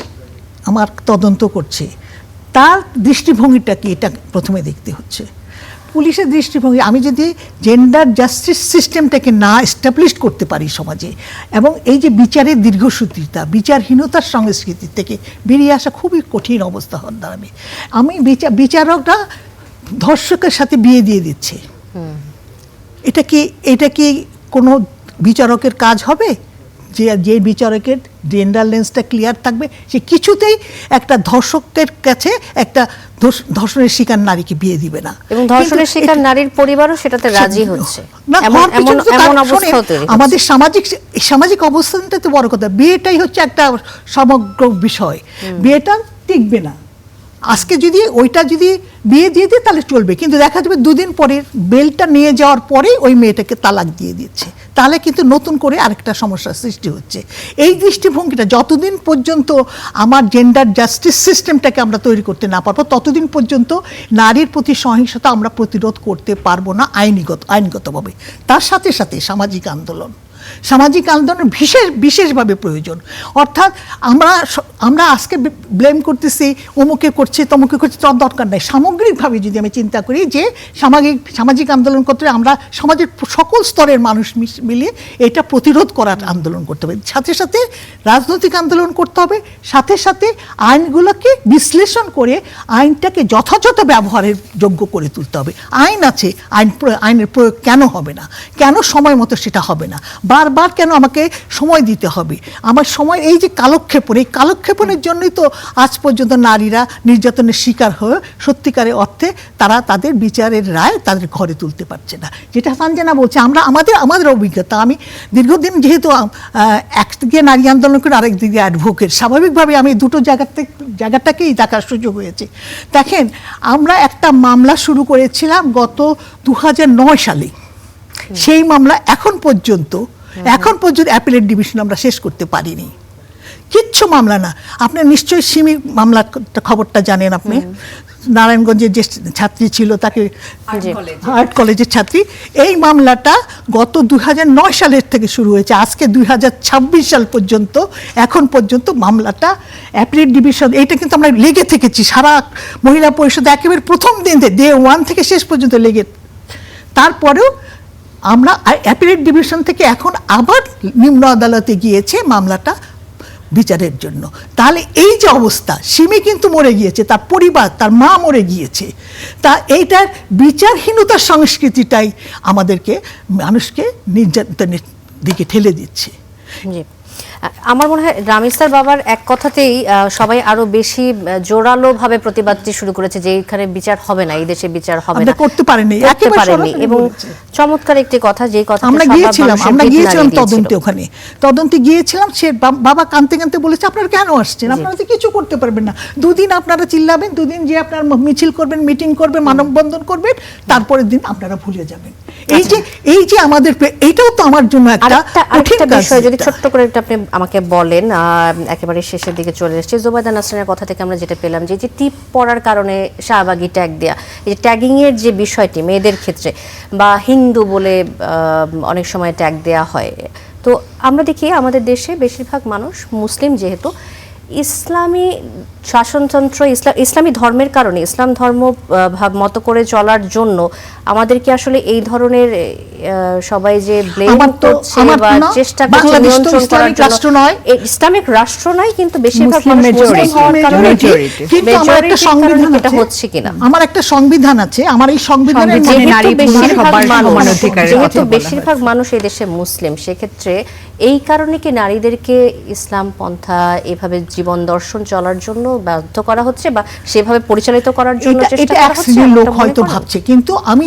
আমার তদন্ত করছে, তার দৃষ্টিভঙ্গিটা কি, এটা প্রথমে দেখতে হচ্ছে। পুলিশের দৃষ্টিভঙ্গি, আমি যদি জেন্ডার জাস্টিস সিস্টেমটাকে না এস্টাবলিশ করতে পারি সমাজে, এবং এই যে বিচারের দীর্ঘসূত্রিতা, বিচারহীনতার সংস্কৃতি থেকে বেরিয়ে আসা খুবই কঠিন অবস্থা দাঁড়াবে। আমি বিচারকরা ধর্ষকের সাথে বিয়ে দিয়ে দিচ্ছে, এটা কি কোনো বিচারকের কাজ হবে? যে বিচারকের জেন্ডার লেন্সটা ক্লিয়ার থাকবে, সে কিছুতেই একটা ধর্ষকের কাছে একটা ধর্ষণের শিকার নারীকে বিয়ে দিবে না, এবং ধর্ষণের শিকার নারীর পরিবারও সেটাতে রাজি হচ্ছে। আমাদের সামাজিক অবস্থানটা তো বড় কথা, বিয়েটাই হচ্ছে একটা সমগ্র বিষয়। বিয়েটা টিকবে না, আজকে যদি ওইটা যদি বিয়ে দিয়ে দিয়ে তাহলে চলবে, কিন্তু দেখা যাবে 2 দিন পরে বেলটা নিয়ে যাওয়ার পরে ওই মেয়েটাকে তালাক দিয়ে দিচ্ছে, তাহলে কিন্তু নতুন করে আরেকটা সমস্যার সৃষ্টি হচ্ছে। এই দৃষ্টিভঙ্গিটা যতদিন পর্যন্ত আমার জেন্ডার জাস্টিস সিস্টেমটাকে আমরা তৈরি করতে না পারবো, ততদিন পর্যন্ত নারীর প্রতি সহিংসতা আমরা প্রতিরোধ করতে পারবো না আইনগতভাবে। তার সাথে সাথে সামাজিক আন্দোলন বিশেষভাবে প্রয়োজন। অর্থাৎ আমরা আজকে ব্লেম করতেছি, অমুকে করছে তমুকে করছে, তার দরকার নাই। সামগ্রিকভাবে যদি আমি চিন্তা করি যে সামাজিক আন্দোলন করতে আমরা সমাজের সকল স্তরের মানুষ মিলিয়ে এটা প্রতিরোধ করার আন্দোলন করতে হবে, সাথে সাথে রাজনৈতিক আন্দোলন করতে হবে, সাথে সাথে আইনগুলোকে বিশ্লেষণ করে আইনটাকে যথাযথ ব্যবহারের যোগ্য করে তুলতে হবে। আইন আছে, আইনের প্রয়োগ কেন হবে না, কেন সময় মতো সেটা হবে না, বারবার কেন আমাকে সময় দিতে হবে? আমার সময়, এই যে কালক্ষেপণের জন্যই তো আজ পর্যন্ত নারীরা নির্যাতনের শিকার হয়ে সত্যিকারের অর্থে তারা তাদের বিচারের রায় তাদের ঘরে তুলতে পারছে না। যেটা সানজানা বলছে, আমাদের অভিজ্ঞতা, আমি দীর্ঘদিন যেহেতু একদিকে নারী আন্দোলন করে আরেক দিকে অ্যাডভোকেট, স্বাভাবিকভাবে আমি দুটো জায়গাটাকেই দেখার সুযোগ হয়েছে। দেখেন, আমরা একটা মামলা শুরু করেছিলাম গত 2009 সালে, সেই মামলা এখন পর্যন্ত অ্যাপিলেট ডিভিশন আমরা শেষ করতে পারিনি, কিচ্ছু মামলা না। আপনি নিশ্চয়ই সিমি মামলার খবরটা জানেন, আপনি নারায়ণগঞ্জের যে ছাত্রী ছিল, তাকে আর্ট কলেজের ছাত্রী, এই মামলাটা গত 2009 সালের থেকে শুরু হয়েছে, আজকে 2026 সাল পর্যন্ত, এখন পর্যন্ত মামলাটা অ্যাপিলেট ডিভিশন, এইটা কিন্তু আমরা লেগে থেকেছি সারা মহিলা পরিষদ একেবারে প্রথম দিন ডে 1 থেকে শেষ পর্যন্ত লেগে। তারপরেও আমরা অ্যাপিলেট ডিভিশন থেকে এখন আবার নিম্ন আদালতে গিয়েছে মামলাটা বিচারের জন্য। তাহলে এই যে অবস্থা, সিমি কিন্তু মরে গিয়েছে, তার পরিবার, তার মা মরে গিয়েছে। তা এইটার বিচারহীনতার সংস্কৃতিটাই মানুষকে নির্যাতনের দিকে ঠেলে দিচ্ছে। আমার মনে হয় রামিসার বাবার এক কথাতেই সবাই আরো বেশি জোরালো ভাবে প্রতিবাদটি শুরু করেছে যে এখানে বিচার হবে না, এই দেশে বিচার হবে না, আমরা করতে পারিনি, করতে একেবারে পারেননি। সরাসরি এবং বলেছে। চমৎকার একটি কথা, যে কথা আমরা গিয়েছিলাম তদন্তে, ওখানে তদন্তে গিয়েছিলাম, সে বাবা কাঁদতে কাঁদতে বলেছে আপনারা কেন আসছেন, আপনারা তো কিছু করতে পারবেন না, দুদিন আপনারা চিল্লাবেন, দুদিন যে আপনারা মিছিল করবেন, মিটিং করবেন, মানববন্ধন করবেন, তারপরের দিন আপনারা ভুলে যাবেন। এই যে আমাদের এইটাও তো আমার জন্য একটা কঠিন কাজ। বিষয় যদি ছোট্ট করে একটু আপনি আমাকে বলেন, একেবারে শেষের দিকে চলে এসেছি, জোবায়দা নাসরিনের কথা থেকে আমরা যেটা পেলাম যে টিপ পড়ার কারণে শাহবাগী ট্যাগ দেয়া, এই যে ট্যাগিং এর যে বিষয়টি মেয়েদের ক্ষেত্রে, বা হিন্দু বলে অনেক সময় ট্যাগ দেয়া হয়, তো আমরা দেখি আমাদের দেশে বেশিরভাগ মানুষ মুসলিম, যেহেতু ইসলামী শাসনতন্ত্র, ইসলামী ধর্মের কারণে, ইসলাম ধর্ম মতো করে চলার জন্য আমাদেরকে আসলে এই ধরনের সবাই যে ব্লেম করছে বা চেষ্টা করছে নিয়ন্ত্রণ করার জন্য, ইসলামিক রাষ্ট্র নয় কিন্তু বেশিরভাগ মানুষ মুসলিম হওয়ার কারণে কিন্তু আমার একটা সংবিধান এটা হচ্ছে কিনা, আমার একটা সংবিধান আছে, আমার এই সংবিধানের যেহেতু বেশিরভাগ মানুষ এই দেশে মুসলিম, সেক্ষেত্রে এই কারণে কি নারীদেরকে ইসলাম পন্থা এভাবে জীবন দর্শন চলার জন্য বাধ্য করা হচ্ছে বা সেভাবে পরিচালিত করার জন্য চেষ্টা করা হচ্ছে? লোক হয়তো ভাবছে, কিন্তু আমি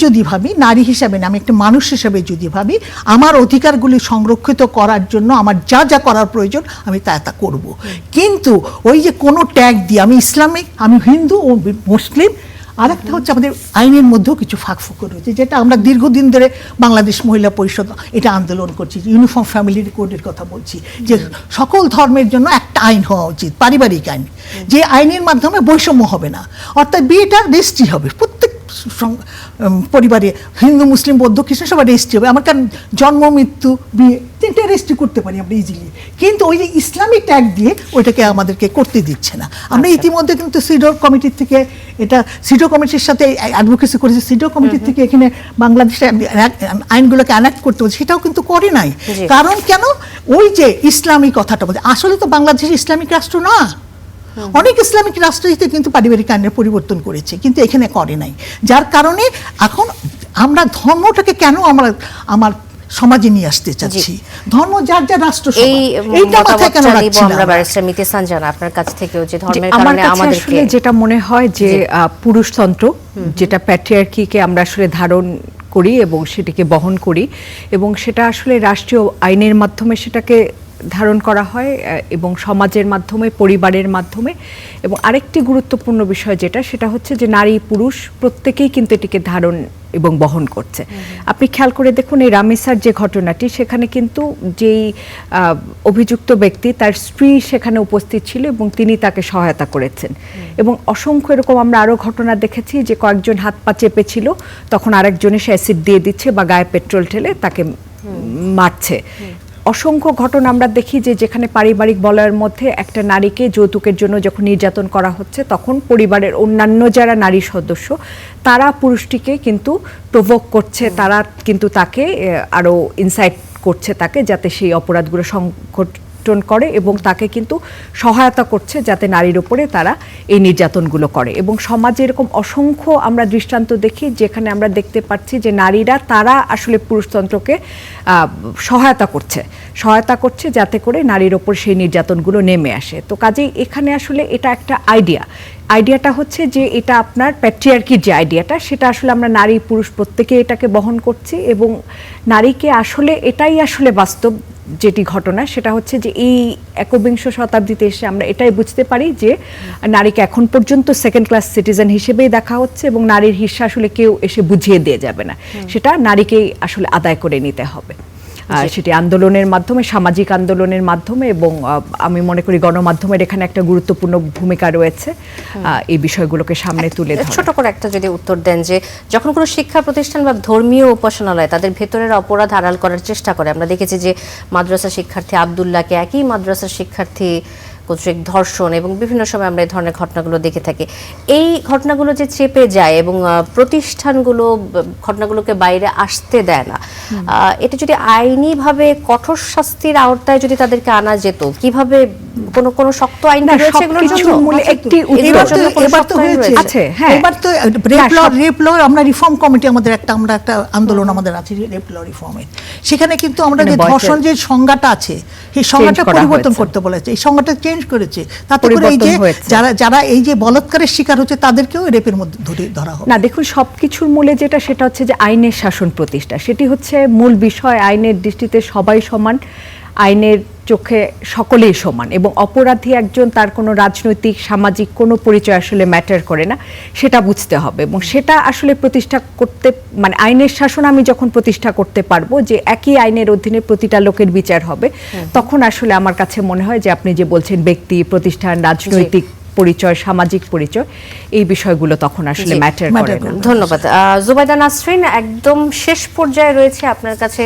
যদি ভাবি নারী হিসাবে না, আমি একটা মানুষ হিসাবে যদি ভাবি, আমার অধিকারগুলি সংরক্ষিত করার জন্য আমার যা যা করার প্রয়োজন আমি তা করব। কিন্তু ওই যে কোনো ট্যাগ দিয়ে আমি ইসলামিক, আমি হিন্দু ও মুসলিম, আর একটা হচ্ছে আমাদের আইনের মধ্যেও কিছু ফাঁকফোকর রয়েছে, যেটা আমরা দীর্ঘদিন ধরে বাংলাদেশ মহিলা পরিষদ এটা আন্দোলন করছি, ইউনিফর্ম ফ্যামিলি কোডের কথা বলছি, যে সকল ধর্মের জন্য একটা আইন হওয়া উচিত, পারিবারিক আইন, যে আইনের মাধ্যমে বৈষম্য হবে না, অর্থাৎ বিয়েটা রেজিস্ট্রি হবে প্রত্যেক পরিবারে, হিন্দু মুসলিম বৌদ্ধ খ্রিস্টান সবাই রেজিস্ট্রি হবে। আমার কারণ জন্ম মৃত্যু বিয়ে তিনটে রেজিস্ট্রি করতে পারি আমরা ইজিলি, কিন্তু ওই যে ইসলামিক ট্যাগ দিয়ে ওইটাকে আমাদেরকে করতে দিচ্ছে না। আমরা ইতিমধ্যে কিন্তু সিডর কমিটির থেকে, এটা সিডর কমিটির সাথে অ্যাডভোকেসি করেছে, সিডর কমিটির থেকে এখানে বাংলাদেশে আইনগুলোকে অ্যানাক্ট করতে বলছে, সেটাও কিন্তু করে নাই। কারণ কেন? ওই যে ইসলামিক কথাটা বলছে, আসলে তো বাংলাদেশ ইসলামিক রাষ্ট্র না, অনেক ইসলামিক রাষ্ট্রতে কিন্তু পারিবারিক আইনের পরিবর্তন করেছে, কিন্তু এখানে করে নাই। যার কারণে এখন আমরা ধর্মটাকে কেন আমার সমাজে নিয়ে আসতে চাচ্ছি, ধর্ম যার যা রাষ্ট্র, এইটা মাথায় কেন রাখছি না? আমরা ব্যারিস্টার মিতি সানজানা আপনার কাছ থেকেও যে ধর্মের আমার কারণে কাছে আমাদেরকে আসলে যেটা মনে হয় যে পুরুষতন্ত্র, যেটা প্যাট্রিয়ার্কিকে আমরা আসলে ধারণ করি এবং সেটাকে বহন করি, এবং সেটা আসলে রাষ্ট্রীয় আইনের মাধ্যমে সেটাকে ধারণ করা হয় এবং সমাজের মাধ্যমে, পরিবারের মাধ্যমে। এবং আরেকটি গুরুত্বপূর্ণ বিষয় যেটা, সেটা হচ্ছে যে নারী পুরুষ প্রত্যেকেই কিন্তু এটিকে ধারণ এবং বহন করছে। আপনি খেয়াল করে দেখুন এই রামিসার যে ঘটনাটি, সেখানে কিন্তু যেই অভিযুক্ত ব্যক্তি, তার স্ত্রী সেখানে উপস্থিত ছিল এবং তিনি তাকে সহায়তা করেছেন। এবং অসংখ্য এরকম আমরা আরও ঘটনা দেখেছি যে কয়েকজন হাত পা চেপেছিল, তখন আরেকজনে সে অ্যাসিড দিয়ে দিচ্ছে বা গায়ে পেট্রোল ঢেলে তাকে মারছে। অসংখ্য ঘটনা আমরা দেখি যে যেখানে পারিবারিক বলয়ের মধ্যে একটা নারীকে যৌতুকের জন্য যখন নির্যাতন করা হচ্ছে, তখন পরিবারের অন্যান্য যারা নারী সদস্য তারা পুরুষটিকে কিন্তু প্রভোক করছে, তারা কিন্তু তাকে আরও ইনসাইট করছে তাকে, যাতে সেই অপরাধগুলো সংঘটন করে এবং তাকে কিন্তু সহায়তা করছে যাতে নারীর উপরে তারা এই নির্যাতনগুলো করে। এবং সমাজে এরকম অসংখ্য আমরা দৃষ্টান্ত দেখি যেখানে আমরা দেখতে পাচ্ছি যে নারীরা তারা আসলে পুরুষতন্ত্রকে সহায়তা করছে যাতে করে নারীর ওপর সেই নির্যাতনগুলো নেমে আসে। তো কাজেই এখানে আসলে এটা একটা আইডিয়াটা হচ্ছে যে এটা আপনার প্যাট্রিয়ার্কির যে আইডিয়াটা, সেটা আসলে আমরা নারী পুরুষ প্রত্যেকে এটাকে বহন করছি। এবং নারীকে আসলে এটাই আসলে বাস্তব যেটি ঘটনা, সেটা হচ্ছে যে এই একবিংশ শতাব্দীতে এসে আমরা এটাই বুঝতে পারি যে নারীকে এখন পর্যন্ত সেকেন্ড ক্লাস সিটিজেন হিসেবেই দেখা হচ্ছে এবং নারীর হিস্সা আসলে কেউ এসে বুঝিয়ে দিয়ে যাবে না, সেটা নারীকেই আসলে আদায় করে নিতে হবে। সেটি আন্দোলনের মাধ্যমে, সামাজিক আন্দোলনের মাধ্যমে, এবং আমি মনে করি গণমাধ্যমের এখানে একটা গুরুত্বপূর্ণ ভূমিকা রয়েছে এই বিষয়গুলোকে সামনে তুলে ধরা। ছোট করে একটা যদি উত্তর দেন যে যখন কোনো শিক্ষা প্রতিষ্ঠান বা ধর্মীয় উপাসনালয় তাদের ভেতরের অপরাধ আড়াল করার চেষ্টা করে, আমরা দেখেছি যে মাদ্রাসা শিক্ষার্থী আব্দুল্লাহকে একই মাদ্রাসার শিক্ষার্থী কর্তৃক ধর্ষণ এবং বিভিন্ন সময় আমরা এই ধরনের ঘটনাগুলো দেখে থাকি। এই ঘটনাগুলো যে চেপে যায় এবং প্রতিষ্ঠানগুলো ঘটনাগুলোকে বাইরে আসতে দেয় না, এটা যদি আইনিভাবে কঠোর শাস্তির আওতায় যদি তাদেরকে আনা যেত, কিভাবে কোনো শক্ত আইন না, রয়েছে এগুলোর সবকিছুর জন্য? মূলে একটি এবার উত্তর। তো এবার তো হয়েছে আছে, হ্যাঁ। এবার তো রেপ ল আমরা রিফর্ম কমিটি আমাদের আমরা একটা আন্দোলন আমাদের আছে রেপ ল রিফর্মের। সেখানে কিন্তু আমরা যে বয়সের- ধর্ষণ যে সংজ্ঞাটা আছে সেই সংজ্ঞাটা করা পরিবর্তন হয়েছে। করতে বলেছে, এই সংজ্ঞাটা চেঞ্জ করেছে, তাতে করে এই পরিবর্তন যে হয়েছে। যারা এই যে বলাৎকারের শিকার হচ্ছে তাদেরকেও রেপের মধ্যে ধরা হবে। না, দেখুন, সবকিছুর মূলে যেটা, সেটা হচ্ছে যে আইনের শাসন প্রতিষ্ঠা, সেটি হচ্ছে মূল বিষয়। আইনের দৃষ্টিতে সবাই সমান, আইনের চোখে সকলেই সমান, এবং অপরাধী একজন, তার কোনো রাজনৈতিক সামাজিক কোনো পরিচয় আসলে ম্যাটার করে না, সেটা বুঝতে হবে। এবং সেটা আসলে প্রতিষ্ঠা করতে, মানে আইনের শাসন আমি যখন প্রতিষ্ঠা করতে পারবো যে একই আইনের অধীনে প্রতিটা লোকের বিচার হবে, তখন আসলে আমার কাছে মনে হয় যে আপনি যে বলছেন ব্যক্তি, প্রতিষ্ঠান, রাজনৈতিক পরিচয়, সামাজিক পরিচয়, এই বিষয়গুলো তখন আসলে জি, ম্যাটার করে না। ধন্যবাদ। জুবাইদা নাসরিন, একদম শেষ পর্যায়ে রয়েছে আপনার কাছে,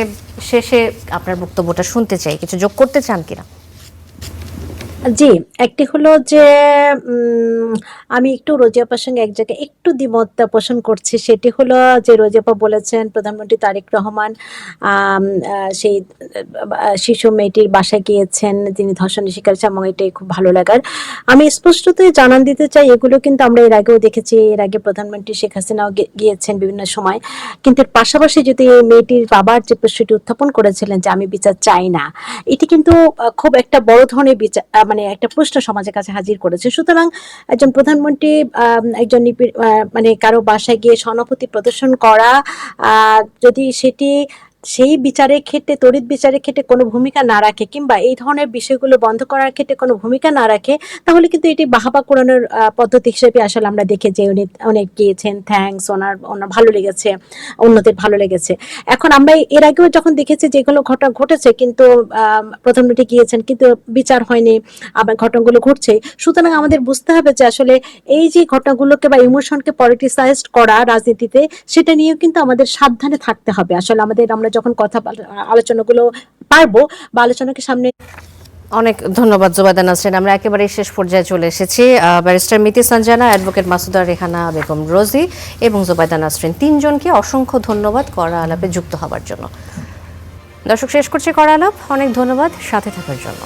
শেষে আপনার বক্তব্যটা শুনতে চাই, কিছু যোগ করতে চান কিনা? জি, একটি হলো যে আমি একটু রোজিয়াপার সঙ্গে এক জায়গায় একটু দ্বিমত পোষণ করছি। সেটি হলো যে রোজিয়াপা বলেছেন প্রধানমন্ত্রী তারেক রহমান সেই শিশু মেয়েটির বাসায় গিয়েছেন, তিনি ধর্ষণের শিকার হয়েছেন, এবং এটাই খুব ভালো লাগার। আমি স্পষ্টতই জানান দিতে চাই, এগুলো কিন্তু আমরা এর আগেও দেখেছি, এর আগে প্রধানমন্ত্রী শেখ হাসিনাও গিয়েছেন বিভিন্ন সময়। কিন্তু এর পাশাপাশি যদি এই মেয়েটির বাবার যে প্রশ্নটি উত্থাপন করেছিলেন যে আমি বিচার চাই না, এটি কিন্তু খুব একটা বড় ধরনের বিচার, মানে একটা প্রশ্ন সমাজের কাছে হাজির করেছে। সুতরাং একজন প্রধানমন্ত্রী একজন মানে কারো বাসায় গিয়ে সহানুভূতি প্রদর্শন করা, যদি সেটি সেই বিচারের ক্ষেত্রে, তড়িৎ বিচারের ক্ষেত্রে কোনো ভূমিকা না রাখে, কিংবা এই ধরনের বিষয়গুলো বন্ধ করার ক্ষেত্রে কোনো ভূমিকা না রাখে, তাহলে কিন্তু এটি বাহাবা কোরআনের পদ্ধতি হিসেবে আসলে আমরা দেখে যে উনি অনেক গিয়েছেন, থ্যাঙ্কস, ওনার ভালো লেগেছে, অন্যদের ভালো লেগেছে। এখন আমরা এর আগেও যখন দেখেছি যেগুলো ঘটনা ঘটেছে, কিন্তু প্রধানমন্ত্রী গিয়েছেন কিন্তু বিচার হয়নি, আবার ঘটনাগুলো ঘটছে। সুতরাং আমাদের বুঝতে হবে যে আসলে এই যে ঘটনাগুলোকে বা ইমোশনকে পলিটিসাইজড করা রাজনীতিতে, সেটা নিয়েও কিন্তু আমাদের সাবধানে থাকতে হবে। আসলে আমরা যখন কথা আলোচনাগুলো পারবো বা আলোচনাকে সামনে। অনেক ধন্যবাদ জুবাইদা নাসরিন। আমরা একেবারে শেষ পর্যায়ে চলে এসেছি। ব্যারিস্টার মিতি সানজানা, অ্যাডভোকেট মাসুদা রেহানা বেগম রোজি এবং জুবাইদা নাসরিন, তিনজনকে অসংখ্য ধন্যবাদ কড়া আলাপে যুক্ত হওয়ার জন্য। দর্শক, শেষ করছি কড়া আলাপ। অনেক ধন্যবাদ সাথে থাকার জন্য।